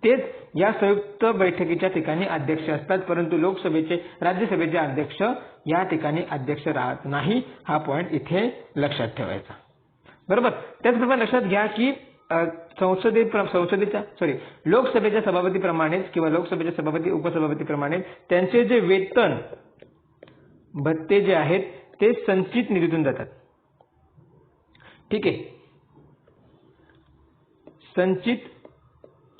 तेच या संयुक्त बैठकीच्या ठिकाणी अध्यक्ष असतात, परंतु राज्यसभेचे अध्यक्ष या ठिकाणी अध्यक्ष राहत नाही, हा पॉईंट इथे लक्षात ठेवायचा. बरोबर. त्याचप्रमाणे लक्षात घ्या की लोकसभेच्या सभापतीप्रमाणेच किंवा लोकसभेच्या सभापती उपसभापतीप्रमाणे त्यांचे जे वेतन भत्ते जे आहेत ते संचित निधीतून जातात. ठीक आहे. संचित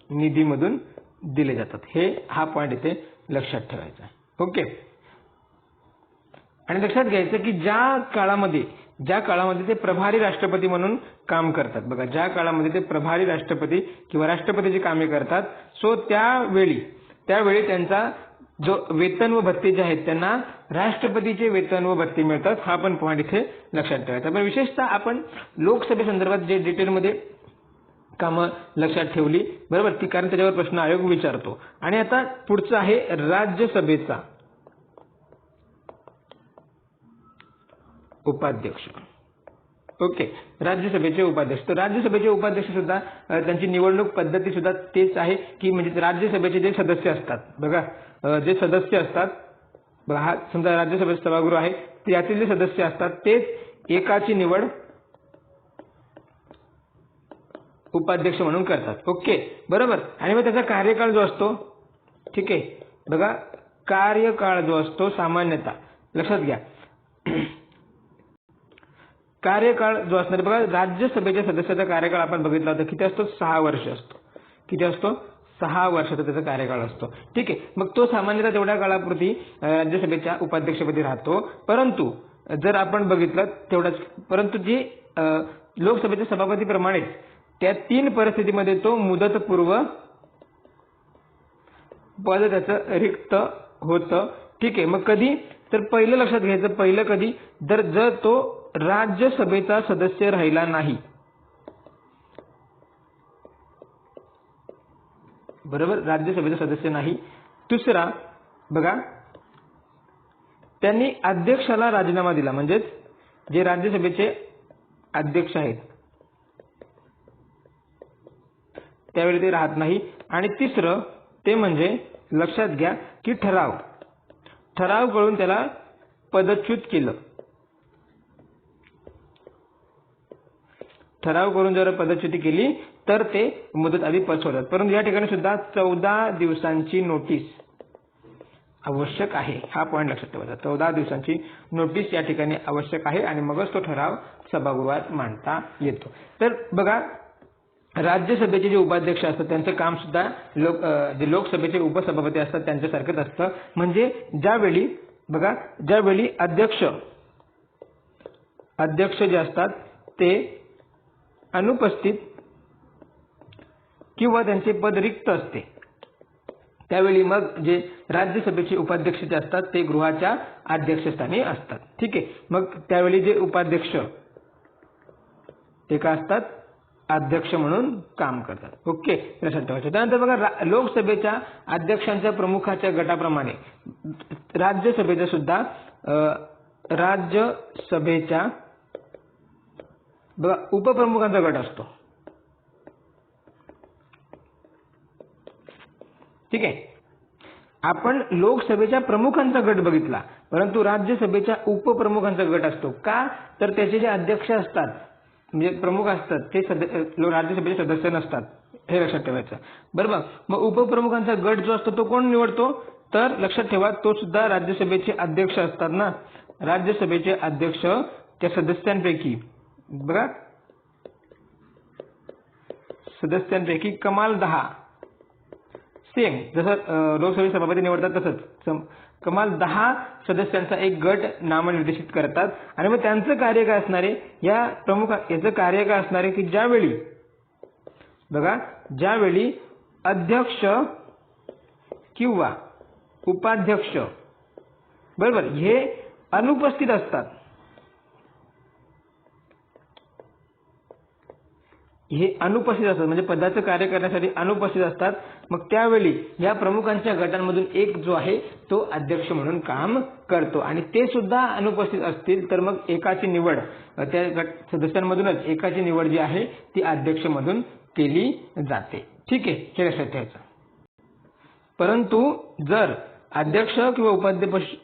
निधीमधून दिले जातात, हा पॉईंट इथे लक्षात ठेवायचा. ओके. आणि लक्षात घ्यायचं की ज्या काळामध्ये ते प्रभारी राष्ट्रपती म्हणून काम करतात, बघा ज्या काळामध्ये ते प्रभारी राष्ट्रपती किंवा राष्ट्रपतीची कामे करतात, सो त्यावेळी त्यांचा जो वेतन व भत्ते जे आहेत त्यांना राष्ट्रपतीचे वेतन व भत्ते मिळतात, हा पण पॉईंट इथे लक्षात ठेवायचा. पण विशेषतः आपण लोकसभेसंदर्भात जे डिटेलमध्ये कामं लक्षात ठेवली, बरोबर, ती कारण त्याच्यावर प्रश्न आयोग विचारतो. आणि आता पुढचं आहे राज्यसभेचा उपाध्यक्ष. ओके. राज्यसभेचे उपाध्यक्ष. तर राज्यसभेचे उपाध्यक्ष सुद्धा त्यांची निवडणूक पद्धती सुद्धा तेच आहे की म्हणजे राज्यसभेचे जे सदस्य असतात, बघा जे सदस्य असतात, बघा हा समजा राज्यसभेचा सभागृह आहे, यातील जे सदस्य असतात तेच एकाची निवड उपाध्यक्ष म्हणून करतात. ओके. बरोबर. आणि मग त्याचा कार्यकाळ जो असतो, ठीक आहे, बघा कार्यकाळ जो असतो सामान्यतः लक्षात घ्या, कार्यकाळ जो असणार बघा राज्यसभेच्या सदस्याचा कार्यकाळ आपण बघितला होता किती असतो 6 वर्ष असतो. किती असतो 6 वर्षाचा त्याचा कार्यकाळ असतो. ठीक आहे. मग तो सामान्यतः तेवढ्या काळापुरती राज्यसभेच्या उपाध्यक्षपदी राहतो. परंतु जर आपण बघितलं तेवढाच, परंतु जी लोकसभेच्या सभापतीप्रमाणेच त्या 3 परिस्थितीमध्ये तो मुदतपूर्व पद त्याचं रिक्त होतं. ठीक आहे. मग कधी तर पहिलं लक्षात घ्यायचं, पहिलं कधी जर तो राज्यसभेचा सदस्य राहिला नाही, बरोबर, राज्यसभेचा सदस्य नाही. दुसरा बघा त्यांनी अध्यक्षाला राजीनामा दिला, म्हणजेच जे राज्यसभेचे अध्यक्ष आहेत त्यावेळी ते राहत नाही. आणि तिसरं ते म्हणजे लक्षात घ्या की ठराव करून त्याला पदच्युत केलं. ठराव करून जर पदच्युती केली तर ते मुदत आधी पद सोडतात. परंतु या ठिकाणी सुद्धा 14 दिवसांची नोटीस आवश्यक आहे. हा पॉईंट लक्षात ठेवायचा. 14 दिवसांची नोटीस या ठिकाणी आवश्यक आहे आणि मगच तो ठराव सभागृहात मांडता येतो. तर बघा, राज्यसभेचे जे उपाध्यक्ष असतात त्यांचं काम सुद्धा जे लोकसभेचे उपसभापती असतात त्यांच्यासारखंच असतं. म्हणजे ज्यावेळी अध्यक्ष जे असतात ते अनुपस्थित किंवा त्यांचे पद रिक्त असते त्यावेळी मग जे राज्यसभेचे उपाध्यक्ष जे असतात ते गृहाच्या अध्यक्षस्थानी असतात. ठीक आहे. मग त्यावेळी जे उपाध्यक्ष ते का असतात, अध्यक्ष म्हणून काम करतात. ओके, लक्षात ठेवायचं. त्यानंतर बघा, लोकसभेच्या अध्यक्षांच्या प्रमुखाच्या गटाप्रमाणे राज्यसभेचा सुद्धा राज्यसभेच्या बघा उपप्रमुखांचा गट असतो. ठीक आहे. आपण लोकसभेच्या प्रमुखांचा गट बघितला, परंतु राज्यसभेच्या उपप्रमुखांचा गट असतो. का तर त्याचे जे अध्यक्ष असतात म्हणजे प्रमुख असतात ते राज्यसभेचे सदस्य नसतात, हे लक्षात ठेवायचं. बरोबर. मग उपप्रमुखांचा गट जो असतो तो कोण निवडतो, तर लक्षात ठेवा तो सुद्धा राज्यसभेचे अध्यक्ष असतात ना. राज्यसभेचे अध्यक्ष त्या सदस्यांपैकी बघा कमाल 10 सेम जसं लोकसभेचे सभापती निवडतात तसंच कमाल 10 सदस्यांचा एक गट नामनिर्देशित करतात. आणि मग त्यांचं कार्य काय असणार आहे, याचं कार्य काय असणार आहे की ज्यावेळी अध्यक्ष किंवा उपाध्यक्ष बरोबर हे अनुपस्थित असतात, म्हणजे पदाचं कार्य करण्यासाठी अनुपस्थित असतात, मग त्यावेळी या प्रमुखांच्या गटांमधून एक जो आहे तो अध्यक्ष म्हणून काम करतो. आणि ते सुद्धा अनुपस्थित असतील तर मग एकाची निवड त्या सदस्यांमधूनच एकाची निवड जी आहे ती अध्यक्ष म्हणून केली जाते. ठीक आहे, हे लक्षात ठेवायचं. परंतु जर अध्यक्ष किंवा उपाध्यक्ष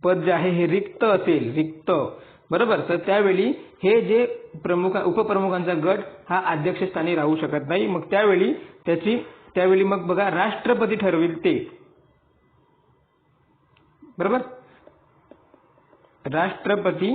पद जे आहे हे रिक्त बरोबर, तर त्यावेळी हे जे उपप्रमुखांचा गट हा अध्यक्षस्थानी राहू शकत नाही. मग त्यावेळी मग बघा राष्ट्रपती ठरविल ते बरोबर, राष्ट्रपती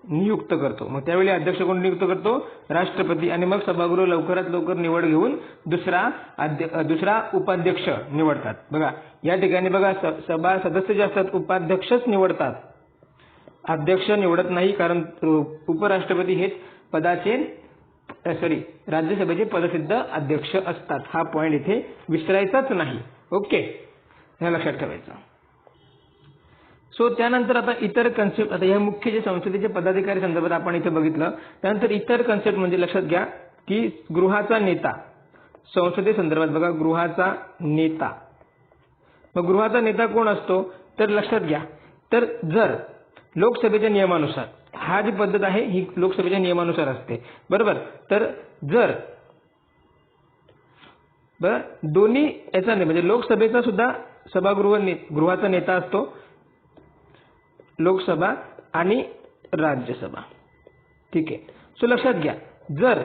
नियुक्त करतो. मग त्यावेळी अध्यक्ष कोण नियुक्त करतो, राष्ट्रपती. आणि मग सभागृह लवकरात लवकर निवड घेऊन दुसरा उपाध्यक्ष निवडतात. बघा या ठिकाणी बघा सभा सदस्य जे असतात उपाध्यक्षच निवडतात, अध्यक्ष निवडत नाही, कारण उपराष्ट्रपती हेच राज्यसभेचे पदसिद्ध अध्यक्ष असतात. हा पॉईंट इथे विसरायचाच नाही. ओके, हे लक्षात ठेवायचं. सो त्यानंतर आता इतर कन्सेप्ट, आता या मुख्य जे संसदेचे पदाधिकारी संदर्भात आपण इथे बघितलं. त्यानंतर इतर कन्सेप्ट म्हणजे लक्षात घ्या की गृहाचा नेता संसदेसंदर्भात बघा गृहाचा नेता. मग गृहाचा नेता कोण असतो तर लक्षात घ्या, तर जर लोकसभेच्या नियमानुसार हा जी पद्धत आहे ही लोकसभेच्या नियमानुसार असते बरोबर. तर जर दोन्ही याचा नाही म्हणजे लोकसभेचा सुद्धा गृहाचा नेता असतो, लोकसभा आणि राज्यसभा. ठीक आहे. सो लक्षात घ्या, जर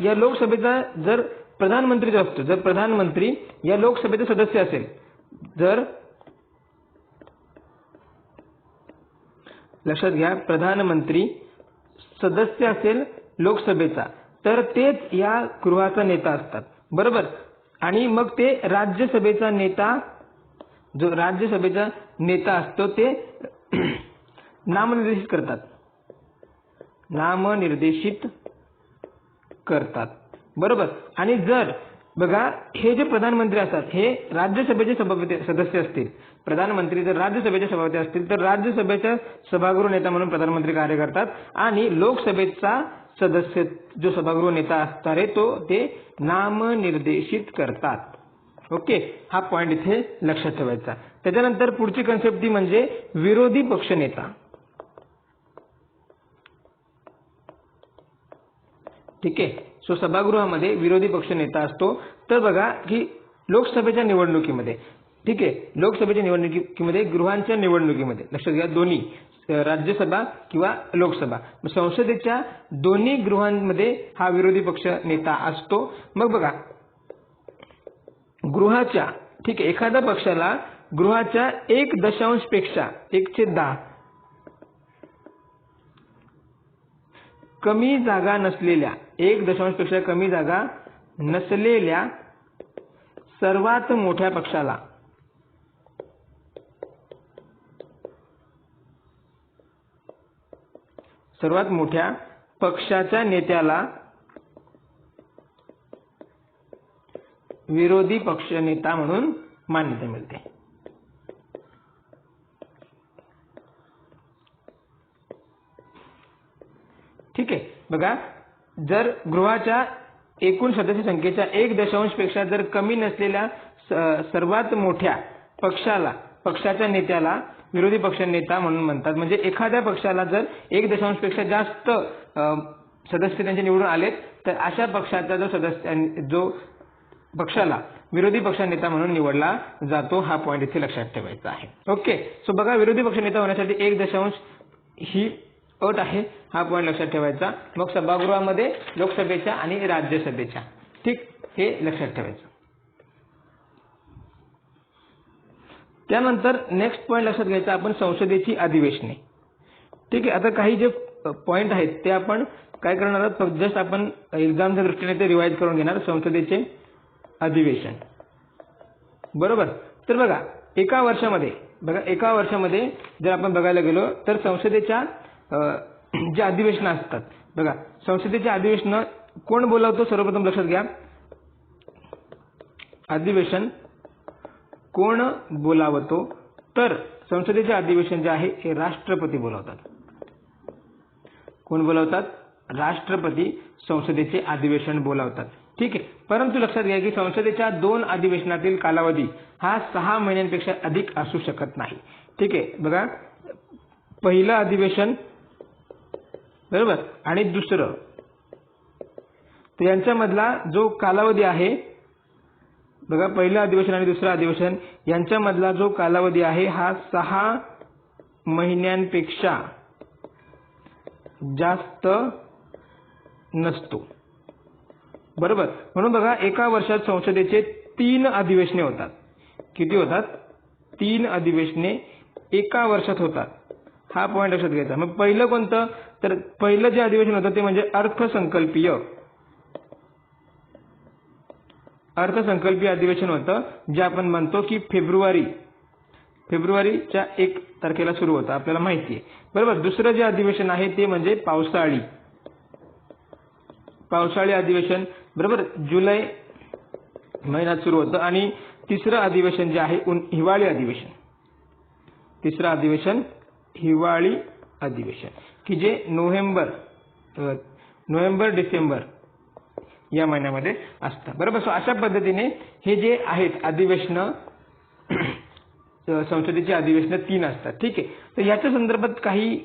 या लोकसभेचा जर प्रधानमंत्री जो असतो, जर प्रधानमंत्री या लोकसभेचे सदस्य असेल, जर लक्षात घ्या प्रधानमंत्री सदस्य असेल लोकसभेचा तर तेच या गृहाचा नेता असतात बरोबर. आणि मग ते राज्यसभेचा नेता, जो राज्यसभेचा नेता असतो ते नामनिर्देशित करतात बरोबर. आणि जर बघा हे जे प्रधानमंत्री असतात हे राज्यसभेचे सदस्य असतील, प्रधानमंत्री जर राज्यसभेचे सभापती असतील तर राज्यसभेच्या सभागृह नेता म्हणून प्रधानमंत्री कार्य करतात. आणि लोकसभेचा सदस्य जो सभागृह नेता असणार आहे तो ते नामनिर्देशित करतात. ओके, हा पॉइंट इथे लक्षात ठेवायचा. त्याच्यानंतर पुढची कन्सेप्ट ती म्हणजे विरोधी पक्षनेता. ठीक आहे. सो सभागृहामध्ये विरोधी पक्षनेता असतो. तर बघा की लोकसभेच्या निवडणुकीमध्ये, ठीक आहे, लोकसभेच्या निवडणुकीमध्ये गृहांच्या निवडणुकीमध्ये लक्षात घ्या, दोन्ही राज्यसभा किंवा लोकसभा, संसदेच्या दोन्ही गृहांमध्ये हा विरोधी पक्ष नेता असतो. मग बघा गृहाच्या, ठीक आहे, एखाद्या पक्षाला गृहाच्या 1 पेक्षा 1/10 कमी जागा नसलेल्या, 1 पेक्षा कमी जागा नसलेल्या सर्वात मोठ्या पक्षाला सर्वात मोठ्या पक्षाच्या नेत्याला विरोधी पक्षनेता म्हणून मान्यता मिळते. ठीक आहे. बघा जर गृहाच्या एकूण सदस्य संख्येच्या 1 पेक्षा जर कमी नसलेल्या सर्वात मोठ्या पक्षाच्या नेत्याला विरोधी पक्षनेता म्हणून म्हणतात. म्हणजे एखाद्या पक्षाला जर 1 पेक्षा जास्त सदस्य त्यांचे निवडून आलेत तर अशा पक्षाचा जो पक्षाला विरोधी पक्षनेता म्हणून निवडला जातो. हा पॉइंट इथे लक्षात ठेवायचा आहे. ओके. सो बघा विरोधी पक्षनेता होण्यासाठी 1 ही अट आहे. हा पॉइंट लक्षात ठेवायचा. मग सभागृहामध्ये लोकसभेच्या आणि राज्यसभेच्या, ठीक, हे लक्षात ठेवायचं. त्यानंतर नेक्स्ट पॉइंट लक्षात घ्यायचा आपण संसदेची अधिवेशने. ठीक आहे. आता काही जे पॉइंट आहेत ते आपण काय करणार आहोत, जस्ट आपण एक्झामच्या दृष्टीने ते रिवाइज करून घेणार. संसदेचे अधिवेशन, बरोबर. तर बघा एका वर्षामध्ये जर आपण बघायला गेलो तर संसदेच्या जे अधिवेशनं असतात, बघा संसदेचे अधिवेशन कोण बोलावतो, सर्वप्रथम लक्षात घ्या. अधिवेशन कोण बोलावतो, तर संसदेचे अधिवेशन जे आहे हे राष्ट्रपती बोलावतात. कोण बोलावतात? राष्ट्रपती संसदेचे अधिवेशन बोलावतात. ठीक आहे. परंतु लक्षात घ्या की संसदेच्या 2 अधिवेशनातील कालावधी हा 6 महिन्यांपेक्षा अधिक असू शकत नाही. ठीक आहे. बघा पहिलं अधिवेशन, बरोबर, आणि दुसरं, तर यांच्यामधला जो कालावधी आहे, बघा पहिलं अधिवेशन आणि दुसरं अधिवेशन यांच्यामधला जो कालावधी आहे हा 6 महिन्यांपेक्षा जास्त नसतो, बरोबर. म्हणून बघा एका वर्षात संसदेचे 3 अधिवेशने होतात. किती होतात? 3 अधिवेशने एका वर्षात होतात. हा पॉइंट लक्षात घ्यायचा. मग पहिलं कोणतं, तर पहिलं जे अधिवेशन होतं ते म्हणजे अर्थसंकल्पीय अधिवेशन होतं, जे आपण म्हणतो की फेब्रुवारीच्या 1 तारखेला सुरू होतं, आपल्याला माहिती आहे, बरोबर. दुसरं जे अधिवेशन आहे ते म्हणजे पावसाळी अधिवेशन, बरोबर, जुलै महिन्यात सुरू होतं. आणि तिसरं अधिवेशन जे आहे हिवाळी अधिवेशन. तिसरं अधिवेशन हिवाळी अधिवेशन, की जे नोव्हेंबर डिसेंबर या महिन्यामध्ये असतं, बरोबर. सो अशा पद्धतीने हे जे आहेत अधिवेशनं, संसदेची अधिवेशनं 3 असतात. ठीक आहे. तर याच्या संदर्भात काही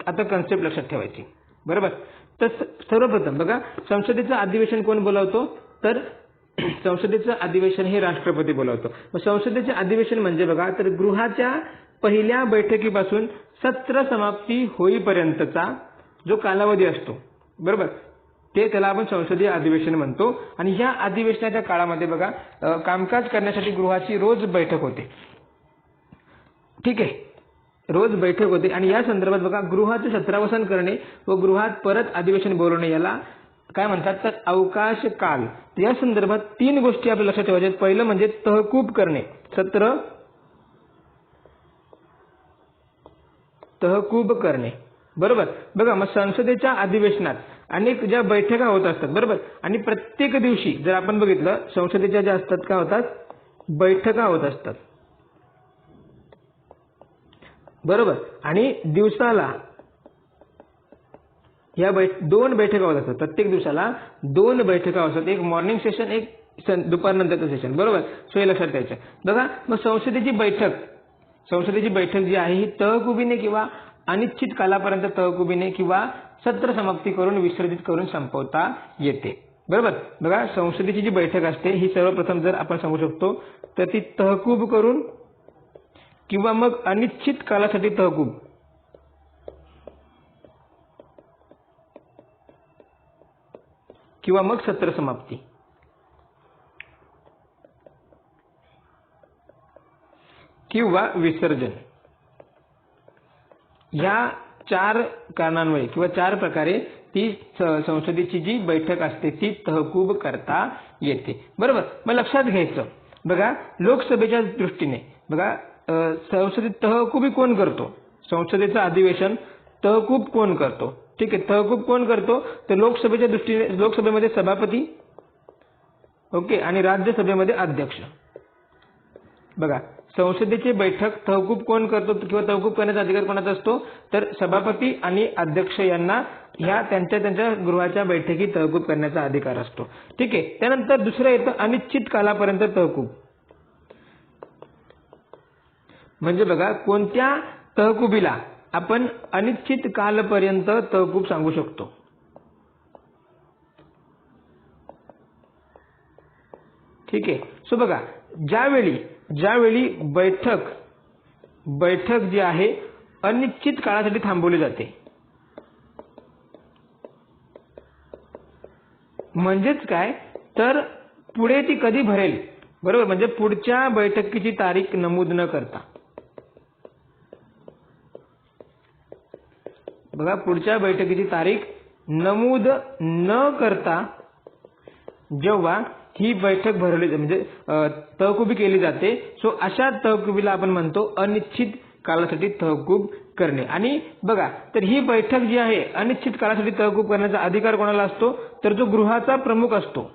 आता कन्सेप्ट लक्षात ठेवायची, बरोबर. तर सर्वप्रथम बघा संसदेचं अधिवेशन कोण बोलावतो, तर संसदेचं अधिवेशन हे राष्ट्रपती बोलावतो. मग संसदेचे अधिवेशन म्हणजे बघा तर गृहाच्या पहिल्या बैठकीपासून सत्र समाप्ती होईपर्यंतचा जो कालावधी असतो, बरोबर, त्याला आपण संसदीय अधिवेशन म्हणतो. आणि या अधिवेशनाच्या काळामध्ये बघा कामकाज करण्यासाठी गृहाची रोज बैठक होते. ठीक आहे. रोज बैठक होते आणि या संदर्भात बघा गृहाचे सत्रावसान करणे व गृहात परत अधिवेशन बोलवणे याला काय म्हणतात, तर अवकाश काल. या संदर्भात 3 गोष्टी आपल्या लक्षात ठेवायच्या. पहिलं म्हणजे तहकूब करणे, तहकूब करणे, बरोबर. बघा मग संसदेच्या अधिवेशनात अनेक ज्या बैठका होत असतात, बरोबर, आणि प्रत्येक दिवशी जर आपण बघितलं संसदेच्या ज्या असतात काय होतात, बैठका होत असतात, बरोबर. आणि दिवसाला या 2 बैठका होत असतात. प्रत्येक दिवसाला 2 बैठका असतात, एक मॉर्निंग सेशन, एक दुपारनंतरचं सेशन, बरोबर. सो हे लक्षात घ्यायचं. बघा, मग संसदेची बैठक जी आहे ही तहकुबीने किंवा अनिश्चित कालापर्यंत तहकुबीने किंवा सत्र समाप्ती करून विसर्जित करून संपवता येते, बरोबर. बघा, संसदेची जी बैठक असते ही सर्वप्रथम जर आपण सांगू शकतो तर ती तहकूब करून किंवा मग अनिश्चित कालासाठी तहकूब किंवा मग सत्र समाप्ती किंवा विसर्जन या 4 कारणांमुळे किंवा 4 प्रकारे ती संसदेची जी बैठक असते ती तहकूब करता येते, बरोबर. मग लक्षात घ्यायचं, बघा, लोकसभेच्या दृष्टीने बघा, संसदेत तहकुबी कोण करतो? संसदेचं अधिवेशन तहकूब कोण करतो? ठीक आहे, तहकूब कोण करतो? तर लोकसभेच्या दृष्टीने लोकसभेमध्ये सभापती, ओके, आणि राज्यसभेमध्ये अध्यक्ष. बघा, संसदेची बैठक तहकूब कोण करतो किंवा तहकूब करण्याचा अधिकार कोणाचा असतो? तर सभापती आणि अध्यक्ष यांना ह्या त्यांच्या गृहाच्या बैठकी तहकूब करण्याचा अधिकार असतो. ठीक आहे. त्यानंतर दुसरं येतं अनिश्चित कालापर्यंत तहकूब. म्हणजे बघा, कोणत्या तहकुबीला आपण अनिश्चित कालपर्यंत तहकूब सांगू शकतो? ठीक आहे. सो बघा, ज्यावेळी बैठक जी आहे अनिश्चित काळासाठी थांबवली जाते, म्हणजेच काय, तर पुढे ती कधी भरेल, बरोबर, म्हणजे पुढच्या बैठकीची तारीख नमूद न करता. बघा, पुढच्या बैठकीची तारीख नमूद न करता जेव्हा ही बैठक भरवली म्हणजे तहकुबी केली जाते, सो अशा तहकुबीला आपण म्हणतो अनिश्चित कालासाठी तहकूब करणे. आणि बघा, तर ही बैठक जी आहे अनिश्चित कालासाठी तहकूब करण्याचा अधिकार कोणाला असतो? तर जो गृहाचा प्रमुख असतो.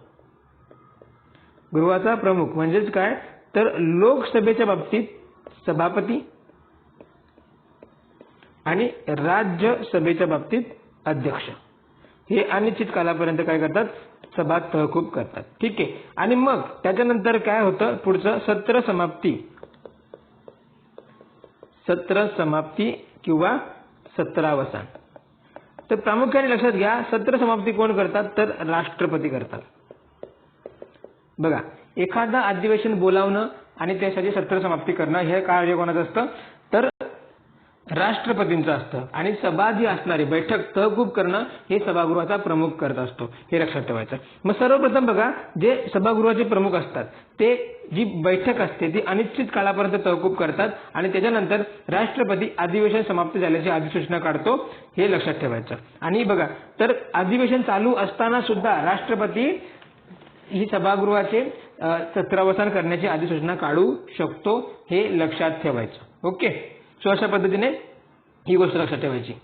गृहाचा प्रमुख म्हणजेच काय, तर लोकसभेच्या बाबतीत सभापती आणि राज्यसभेच्या बाबतीत अध्यक्ष हे अनिश्चित कालापर्यंत काय करतात? सभा तहकूब करतात. ठीक आहे. आणि मग त्याच्यानंतर काय होतं? पुढचं सत्र समाप्ती किंवा सत्रावसान. तर प्रामुख्याने लक्षात घ्या, सत्र समाप्ती कोण करतात? तर राष्ट्रपती करतात. बघा, एखादा अधिवेशन बोलावणं आणि त्यासाठी सत्र समाप्ती करणं हे कार्य कोणाचं असतं? तर राष्ट्रपतींचं असतं. आणि सभा जी असणारी बैठक तहकूब करणं हे सभागृहाचा प्रमुख करत असतो, हे लक्षात ठेवायचं. मग सर्वप्रथम बघा, जे सभागृहाचे प्रमुख असतात ते जी बैठक असते ती अनिश्चित काळापर्यंत तहकूब करतात आणि त्याच्यानंतर राष्ट्रपती अधिवेशन समाप्त झाल्याची अधिसूचना काढतो, हे लक्षात ठेवायचं. आणि बघा, तर अधिवेशन चालू असताना सुद्धा राष्ट्रपती ही सभागृहाचे सत्रावसान करण्याची अधिसूचना काढू शकतो, हे लक्षात ठेवायचं. ओके. सो अशा पद्धतीने ही गोष्ट लक्षात ठेवायची.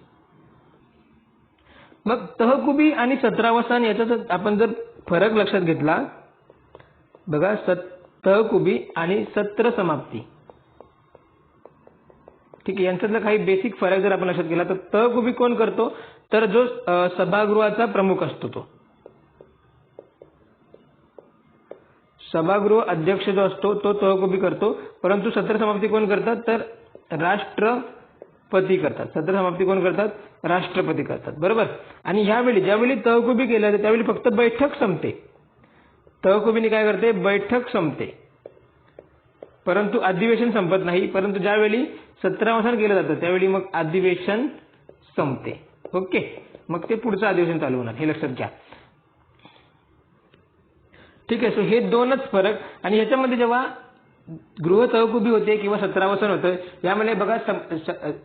मग तहकुबी आणि सत्रावसान याचा आपण जर फरक लक्षात घेतला, बघा, तहकुबी आणि सत्र समाप्ती, ठीक आहे, यांच्यातला काही बेसिक फरक जर आपण लक्षात केला तर तहकुबी कोण करतो? तर जो सभागृहाचा प्रमुख असतो तो. सभागृह अध्यक्ष जो असतो तो तहकुबी करतो, परंतु सत्र समाप्ती कोण करतात? तर राष्ट्रपती करतात. सत्र समाप्ती कोण करतात? राष्ट्रपती करतात, बरोबर. आणि ज्यावेळी तहकुबी केली जाते त्यावेळी फक्त बैठक संपते. तहकुबीने काय करते? बैठक संपते, परंतु अधिवेशन संपत नाही. परंतु ज्यावेळी सत्रावसान केलं जातं त्यावेळी मग अधिवेशन संपते. ओके. मग ते पुढचं अधिवेशन चालू होणार, हे लक्षात घ्या. ठीक आहे. सो हे दोनच फरक. आणि ह्याच्यामध्ये जेव्हा गृह तहकुबी होते किंवा सत्रावसान होतं, यामध्ये बघा,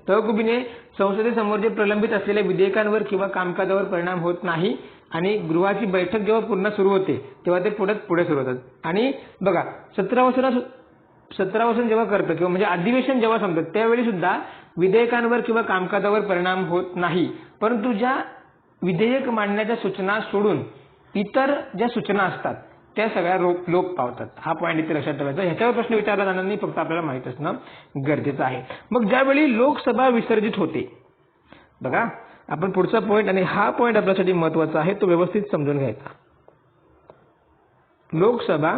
तहकुबीने संसदेसमोर जे प्रलंबित असलेल्या विधेयकांवर किंवा कामकाजावर परिणाम होत नाही आणि गृहाची बैठक जेव्हा पुन्हा सुरू होते तेव्हा ते पुढे सुरू होतात. आणि बघा, सत्रावसान जेव्हा करतं किंवा म्हणजे अधिवेशन जेव्हा संपतं त्यावेळी सुद्धा विधेयकांवर किंवा कामकाजावर परिणाम होत नाही, परंतु ज्या विधेयक मांडण्याच्या सूचना सोडून इतर ज्या सूचना असतात त्या सगळ्या लोप पावतात. हा पॉईंट इथे लक्षात ठेवायचा. ह्याच्यावर प्रश्न विचारला जाणार नाही, फक्त आपल्याला माहित असणं गरजेचं आहे. मग ज्यावेळी लोकसभा विसर्जित होते, बघा, आपण पुढचा पॉईंट आणि हा पॉईंट आपल्यासाठी महत्वाचा आहे, तो व्यवस्थित समजून घ्यायचा. लोकसभा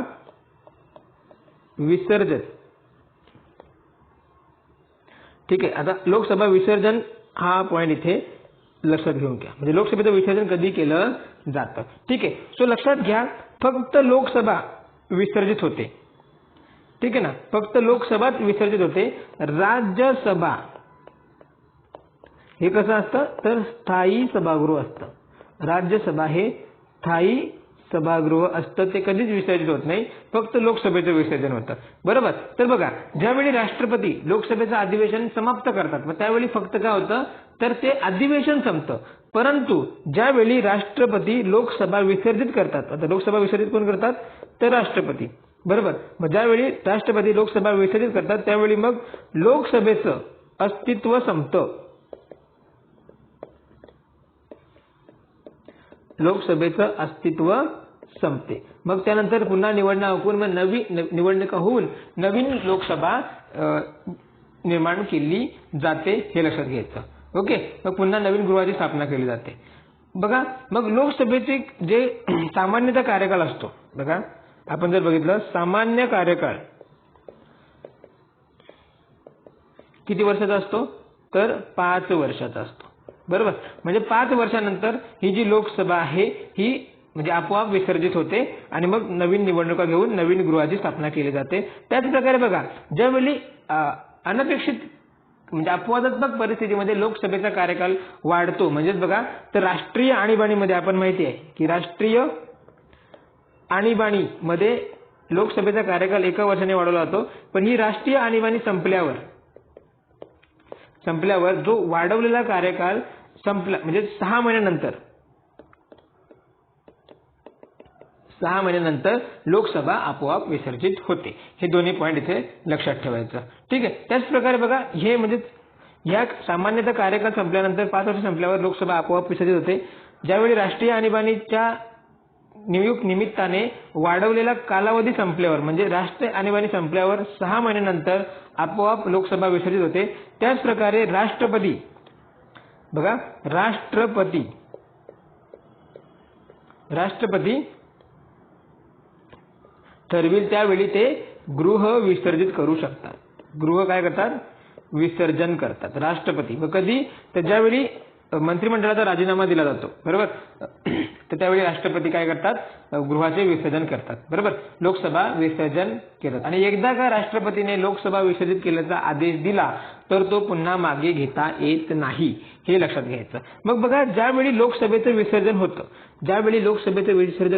विसर्जन, ठीक आहे. आता लोकसभा विसर्जन हा पॉईंट इथे लक्षात घेऊन घ्या, म्हणजे लोकसभेचं विसर्जन कधी केलं जातं, ठीक आहे. सो लक्षात घ्या, फक्त लोकसभा विसर्जित होते, ठीक आहे ना, फक्त लोकसभा विसर्जित होते. राज्यसभा हे कसं असतं तर स्थायी सभागृह असतं. राज्यसभा हे स्थायी सभागृह असतं, ते कधीच विसर्जित होत नाही, फक्त लोकसभेचं विसर्जन होतं. बरोबर. तर बघा, ज्यावेळी राष्ट्रपती लोकसभेचं अधिवेशन समाप्त करतात मग त्यावेळी फक्त काय होतं तर ते अधिवेशन संपतं. परंतु ज्यावेळी राष्ट्रपती लोकसभा विसर्जित करतात, आता लोकसभा विसर्जित कोण करतात तर राष्ट्रपती. बरोबर. मग ज्यावेळी राष्ट्रपती लोकसभा विसर्जित करतात त्यावेळी मग लोकसभेचं अस्तित्व संपतं. लोकसभेचं अस्तित्व संपते. मग त्यानंतर पुन्हा निवडणुका होऊन मग निवडणुका होऊन नवीन लोकसभा निर्माण केली जाते, हे लक्षात घ्यायचं. ओके. मग पुन्हा नवीन गृहाची स्थापना केली जाते. बघा, मग लोकसभेचे जे सामान्यतः कार्यकाळ असतो, बघा आपण जर बघितलं सामान्य कार्यकाळ किती वर्षाचा असतो तर 5 वर्षाचा असतो. बरोबर. म्हणजे 5 वर्षानंतर ही जी लोकसभा आहे ही म्हणजे आपोआप विसर्जित होते आणि मग नवीन निवडणुका घेऊन नवीन गृहाची स्थापना केली जाते. त्याच प्रकारे बघा, ज्यावेळी अनपेक्षित म्हणजे अपवादात्मक परिस्थितीमध्ये लोकसभेचा कार्यकाल वाढतो, म्हणजेच बघा तर राष्ट्रीय आणीबाणीमध्ये आपण माहिती आहे की राष्ट्रीय आणीबाणीमध्ये लोकसभेचा कार्यकाल 1 वर्षाने वाढवला जातो. पण ही राष्ट्रीय आणीबाणी संपल्यावर जो वाढवलेला कार्यकाल संपला म्हणजे 6 महिन्यानंतर लोकसभा आपोआप विसर्जित होते. हे दोन्ही पॉईंट इथे लक्षात ठेवायचं, ठीक आहे. त्याच प्रकारे बघा, हे म्हणजे या सामान्यतः कार्यकाळ संपल्यानंतर 5 वर्ष संपल्यावर लोकसभा आपोआप विसर्जित होते. ज्यावेळी राष्ट्रीय आणीबाणीच्या निमित्ताने वाढवलेला कालावधी संपल्यावर म्हणजे राष्ट्रीय आणीबाणी संपल्यावर 6 महिन्यानंतर आपोआप लोकसभा विसर्जित होते. त्याच प्रकारे राष्ट्रपती बघा, राष्ट्रपती ठरविल त्यावेळी ते गृह विसर्जित करू शकतात. गृह काय करतात विसर्जन करतात राष्ट्रपती. व कधी तर ज्यावेळी मंत्रिमंडळाचा राजीनामा दिला जातो, बरोबर, तर त्यावेळी राष्ट्रपती काय करतात गृहाचे विसर्जन करतात. बरोबर. लोकसभा विसर्जन केलं आणि एकदा का राष्ट्रपतीने लोकसभा विसर्जित केल्याचा आदेश दिला तर तो पुन्हा मागे घेता येत नाही, हे लक्षात घ्यायचं. मग बघा, ज्यावेळी लोकसभेचं विसर्जन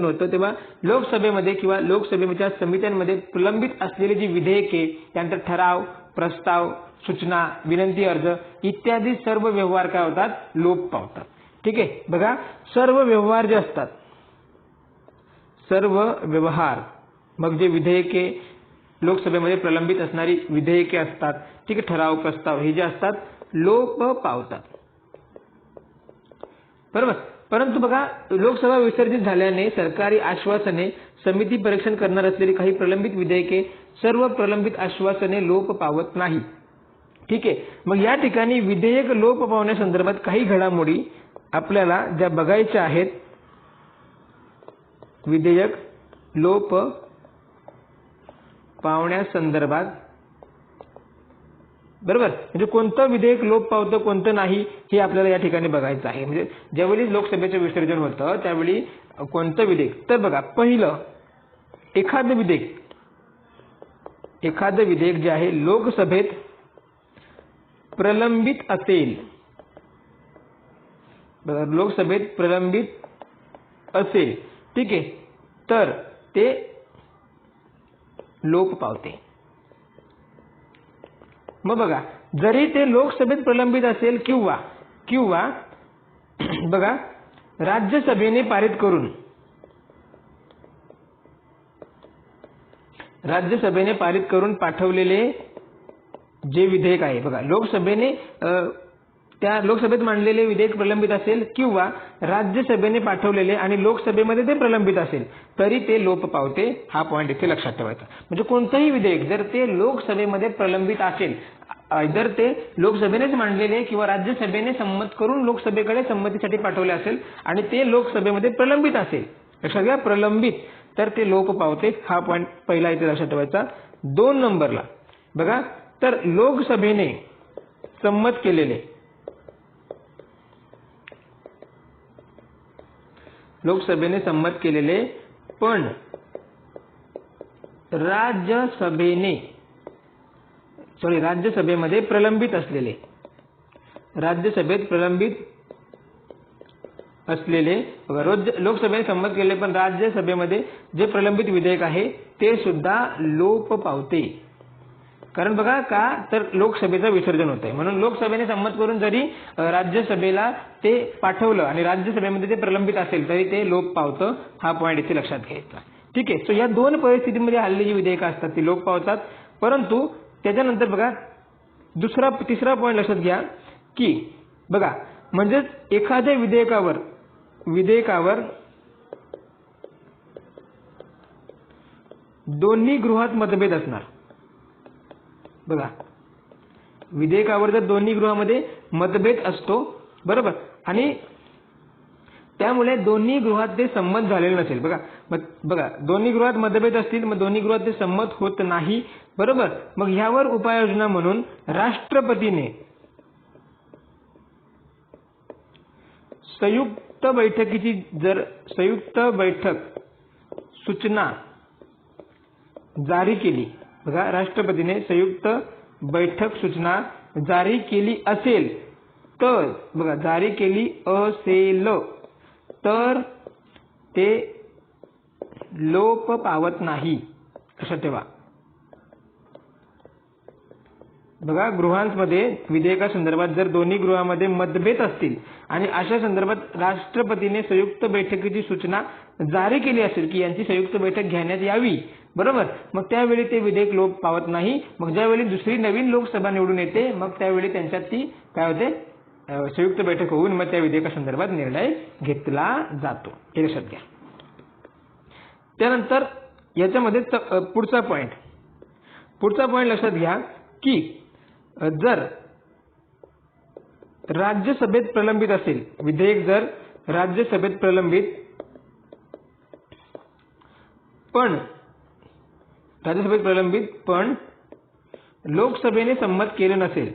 होतं तेव्हा लोकसभेमध्ये किंवा लोकसभेच्या समित्यांमध्ये प्रलंबित असलेली जी विधेयके, त्यानंतर ठराव, प्रस्ताव, सूचना, विनंती अर्ज इत्यादी सर्व व्यवहार काय होतात लोप पावतात. ठीक आहे. बघा, सर्व व्यवहार जे असतात, सर्व व्यवहार मग जे विधेयके लोकसभेमध्ये प्रलंबित असणारी विधेयके असतात, ठीक आहे, ठराव, प्रस्ताव हे जे असतात लोप पावतात. बरोबर. परंतु बघा, लोकसभा विसर्जित झाल्याने सरकारी आश्वासने, समिती परीक्षण करणार असलेली काही प्रलंबित विधेयके, सर्व प्रलंबित आश्वासने लोप पावत नाही. ठीक आहे. मग या ठिकाणी विधेयक लोप पावण्यासंदर्भात काही घडामोडी आपल्याला ज्या बघायच्या आहेत. विधेयक लोप पावण्यासंदर्भात, बरोबर, म्हणजे कोणतं विधेयक लोप पावतं कोणतं नाही हे आपल्याला या ठिकाणी बघायचं आहे. म्हणजे ज्यावेळी लोकसभेचं विसर्जन होतं त्यावेळी कोणतं विधेयक, तर बघा, पहिलं एखादं विधेयक जे आहे लोकसभेत प्रलंबित असेल, लोकसभेत प्रलंबित असेल, ठीक आहे, तर ते लोप पावते. मग बघा, जरी ते लोकसभेत प्रलंबित असेल किंवा बघा राज्यसभेने पारित करून पाठवलेले जे विधेयक आहे, बघा, लोकसभेत मांडलेले विधेयक प्रलंबित असेल किंवा राज्यसभेने पाठवलेले आणि लोकसभेमध्ये ते प्रलंबित असेल तरी ते लोप पावते. हा पॉईंट इथे लक्षात ठेवायचा. म्हणजे कोणतंही विधेयक जर ते लोकसभेमध्ये प्रलंबित असेल, जर ते लोकसभेनेच मांडलेले किंवा राज्यसभेने संमत करून लोकसभेकडे संमतीसाठी पाठवले असेल आणि ते लोकसभेमध्ये प्रलंबित असेल, लक्षात घ्या, प्रलंबित, तर ते लोप पावते. हा पॉईंट पहिला इथे लक्षात ठेवायचा. 2 नंबरला बघा, तर लोकसभेने संमत केलेले पण राज्यसभेमध्ये प्रलंबित असलेले लोकसभेने संमत केलेले पण राज्यसभेमध्ये जे प्रलंबित विधेयक आहे ते सुद्धा लोप पावते. कारण बघा का, तर लोकसभेचं विसर्जन होत आहे, म्हणून लोकसभेने संमत करून जरी राज्यसभेला ते पाठवलं आणि राज्यसभेमध्ये ते प्रलंबित असेल तरी ते लोप पावतं. हा पॉईंट इथे लक्षात घ्यायचा. ठीक आहे. सो या 2 परिस्थितीमध्ये हल्ली जी विधेयकं असतात ती लोप पावतात. परंतु त्याच्यानंतर बघा तिसरा पॉईंट लक्षात घ्या की बघा, म्हणजेच एखाद्या विधेयकावर दोन्ही गृहात मतभेद असणार. बघा, विधेयकावर जर दोन्ही गृहामध्ये मतभेद असतो, बरोबर, आणि त्यामुळे दोन्ही गृहात ते संमत झालेले नसेल. बघा दोन्ही गृहात मतभेद असतील, मग दोन्ही गृहात ते संमत होत नाही, बरोबर. मग ह्यावर उपाययोजना म्हणून राष्ट्रपतीने संयुक्त बैठक सूचना जारी केली. बघा, राष्ट्रपतीने संयुक्त बैठक सूचना जारी केली असेल तर, बघा, जारी केली असेल तर ते लोप पावत नाही. लक्षात ठेवा. बघा, गृहांमध्ये विधेयकासंदर्भात जर दोन्ही गृहामध्ये मतभेद असतील आणि अशा संदर्भात राष्ट्रपतीने संयुक्त बैठकीची सूचना जारी केली असेल की यांची संयुक्त बैठक घेण्यात यावी, बरोबर, मग त्यावेळी ते विधेयक लोप पावत नाही. मग ज्यावेळी दुसरी नवीन लोकसभा निवडून येते मग त्यावेळी त्यांच्यात ती काय होते, संयुक्त बैठक होऊन मग त्या विधेयकासंदर्भात निर्णय घेतला जातो. हे लक्षात घ्या. त्यानंतर याच्यामध्ये पुढचा पॉईंट लक्षात घ्या की जर राज्यसभेत प्रलंबित असेल, विधेयक जर राज्यसभेत प्रलंबित पण लोकसभेने संमत केले नसेल,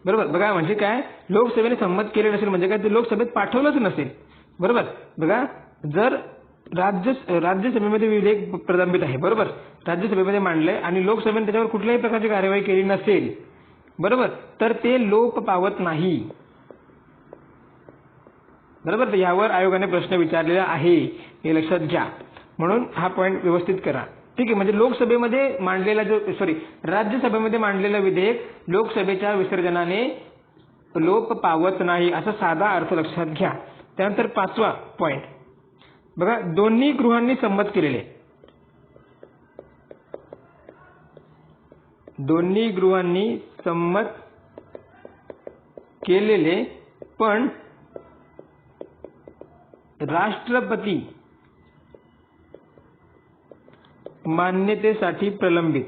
बरोबर. बघा, म्हणजे काय, लोकसभेने संमत केले नसेल म्हणजे काय, ते लोकसभेत पाठवलंच नसेल, बरोबर. बघा, जर राज्यसभेमध्ये विधेयक प्रलंबित आहे, बरोबर, राज्यसभेमध्ये मांडलंय आणि लोकसभेने त्याच्यावर कुठल्याही प्रकारची कार्यवाही केली नसेल, बरोबर, तर ते लोप पावत नाही, बरोबर. तर यावर आयोगाने प्रश्न विचारलेला आहे, हे लक्षात घ्या. म्हणून हा पॉईंट व्यवस्थित करा. ठीक आहे. म्हणजे राज्यसभेमध्ये मांडलेलं विधेयक लोकसभेच्या विसर्जनाने लोप पावत नाही, असा साधा अर्थ लक्षात घ्या. त्यानंतर 5वा पॉईंट बघा, दोन्ही गृहांनी संमत केलेले पण राष्ट्रपती मान्यतेसाठी प्रलंबित.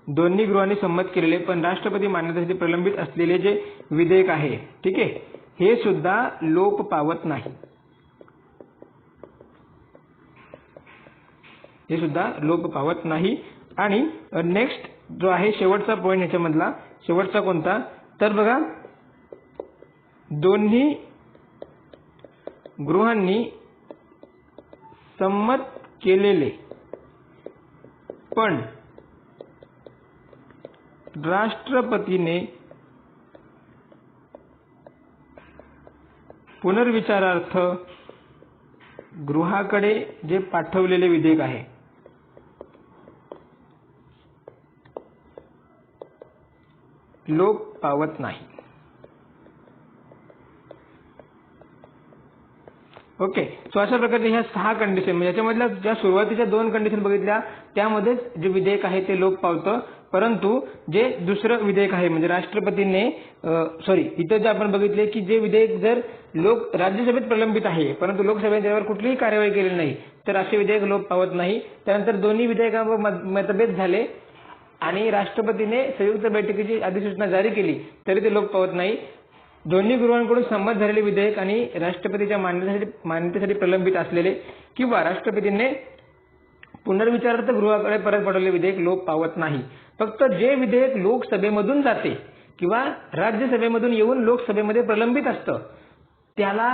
दोन्ही गृहांनी संमत केलेले पण राष्ट्रपती मान्यतेसाठी प्रलंबित असलेले जे विधेयक आहे, ठीक आहे, हे सुद्धा लोप पावत नाही. आणि नेक्स्ट जो आहे शेवटचा पॉईंट ह्याच्यामधला, शेवटचा कोणता, तर बघा, दोन्ही गृहांनी संमत केलेले पण राष्ट्रपतीने पुनर्विचारार्थ गृहाकडे जे पाठवलेले विधेयक आहे लोप पावत नाही. ओके. सो अशा प्रकारचे ह्या 6 कंडिशन, म्हणजे याच्यामधल्या ज्या सुरुवातीच्या 2 कंडिशन बघितल्या त्यामध्येच जे विधेयक आहे ते लोप पावतं. परंतु जे दुसरं विधेयक आहे म्हणजे राष्ट्रपतीने इथं जे आपण बघितले की जे विधेयक जर राज्यसभेत प्रलंबित आहे परंतु लोकसभेने त्यावर कुठलीही कार्यवाही केलेली नाही तर असे विधेयक लोप पावत नाही. त्यानंतर दोन्ही विधेयकांवर मतभेद झाले आणि राष्ट्रपतीने संयुक्त बैठकीची अधिसूचना जारी केली तरी ते लोक पावत नाही. दोन्ही गृहांकडून संमत झालेले विधेयक आणि राष्ट्रपतीच्या मान्यतेसाठी प्रलंबित असलेले किंवा राष्ट्रपतींनी पुनर्विचारार्थ गृहाकडे परत पाठवलेले विधेयक लोक पावत नाही. फक्त जे विधेयक लोकसभेमधून जाते किंवा राज्यसभेमधून येऊन लोकसभेमध्ये प्रलंबित असतं त्याला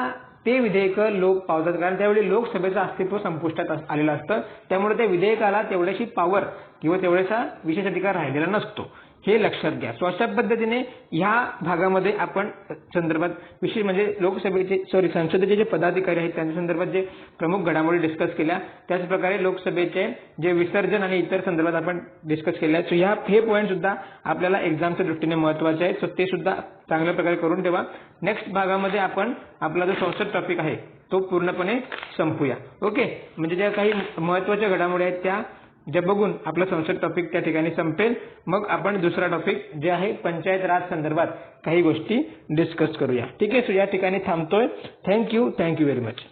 ते विधेयक लोक पावतात, कारण त्यावेळी लोकसभेचं अस्तित्व संपुष्टात आलेलं असतं. त्यामुळे त्या विधेयकाला तेवढ्याशी पॉवर किंवा तेवढ्याचा विशेष अधिकार राहिलेला नसतो, हे लक्षात घ्या. सो अशा पद्धतीने ह्या भागामध्ये आपण संदर्भात विशेष म्हणजे संसदेचे जे पदाधिकारी आहेत त्यांच्या संदर्भात जे प्रमुख घडामोडी डिस्कस केल्या, त्याच प्रकारे लोकसभेचे जे विसर्जन आणि इतर संदर्भात आपण डिस्कस केले आहेत. सो हे पॉईंट सुद्धा आपल्याला एक्झामच्या दृष्टीने महत्वाचे आहेत. सो ते सुद्धा चांगल्या प्रकारे करून ठेवा. नेक्स्ट भागामध्ये आपण आपला जो संसद टॉपिक आहे तो पूर्णपणे संपूया. ओके, म्हणजे ज्या काही महत्वाच्या घडामोडी आहेत त्या बघून आपला संसद टॉपिक त्या ठिकाणी संपेल. मग आपण दुसरा टॉपिक जे आहे पंचायत राज संदर्भात काही गोष्टी डिस्कस करूया. ठीक आहे, सो या ठिकाणी थांबतोय. Thank you very much.